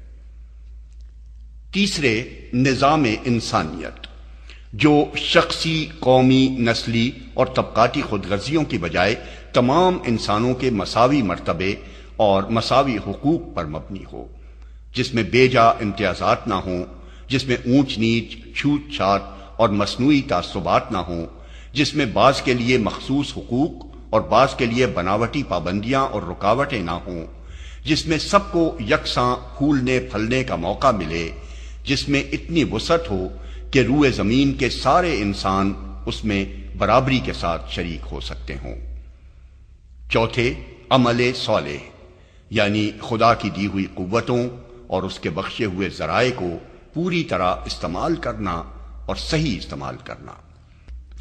تیسرے، نظام انسانیت، جو شخصی، قومی، نسلی اور طبقاتی خودغرضیوں کی بجائے تمام انسانوں کے مساوی مرتبے اور مساوی حقوق پر مبنی ہو، جس میں بے جا امتیازات نہ ہوں، جس میں اونچ نیچ، چھوت چھات اور مصنوعی تعصبات نہ ہوں، جس میں بعض کے لیے مخصوص حقوق اور بعض کے لیے بناوٹی پابندیاں اور رکاوٹیں نہ ہوں، جس میں سب کو یکساں پھولنے پھلنے کا موقع ملے، جس میں اتنی وسعت ہو کہ روئے زمین کے سارے انسان اس میں برابری کے ساتھ شریک ہو سکتے ہوں۔ چوتھے، عمل صالح، یعنی خدا کی دی ہوئی قوتوں اور اس کے بخشے ہوئے ذرائع کو پوری طرح استعمال کرنا اور صحیح استعمال کرنا۔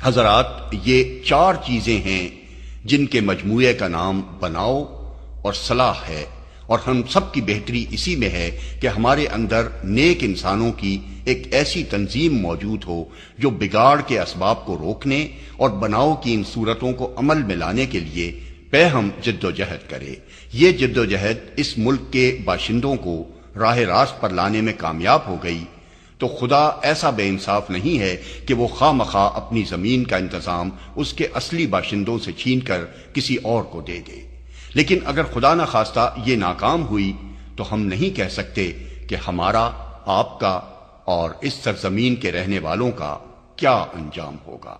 حضرات، یہ چار چیزیں ہیں جن کے مجموعے کا نام بناؤ اور صلاح ہے، اور ہم سب کی بہتری اسی میں ہے کہ ہمارے اندر نیک انسانوں کی ایک ایسی تنظیم موجود ہو جو بگاڑ کے اسباب کو روکنے اور بناؤ کی ان صورتوں کو عمل میں لانے کے لیے بے ہم جد و جہد کرے۔ یہ جد و جہد اس ملک کے باشندوں کو راہ راست پر لانے میں کامیاب ہو گئی تو خدا ایسا بے انصاف نہیں ہے کہ وہ خواہ مخواہ اپنی زمین کا انتظام اس کے اصلی باشندوں سے چھین کر کسی اور کو دے دے۔ لیکن اگر خدا نہ خواستہ یہ ناکام ہوئی تو ہم نہیں کہہ سکتے کہ ہمارا، آپ کا اور اس سرزمین کے رہنے والوں کا کیا انجام ہوگا۔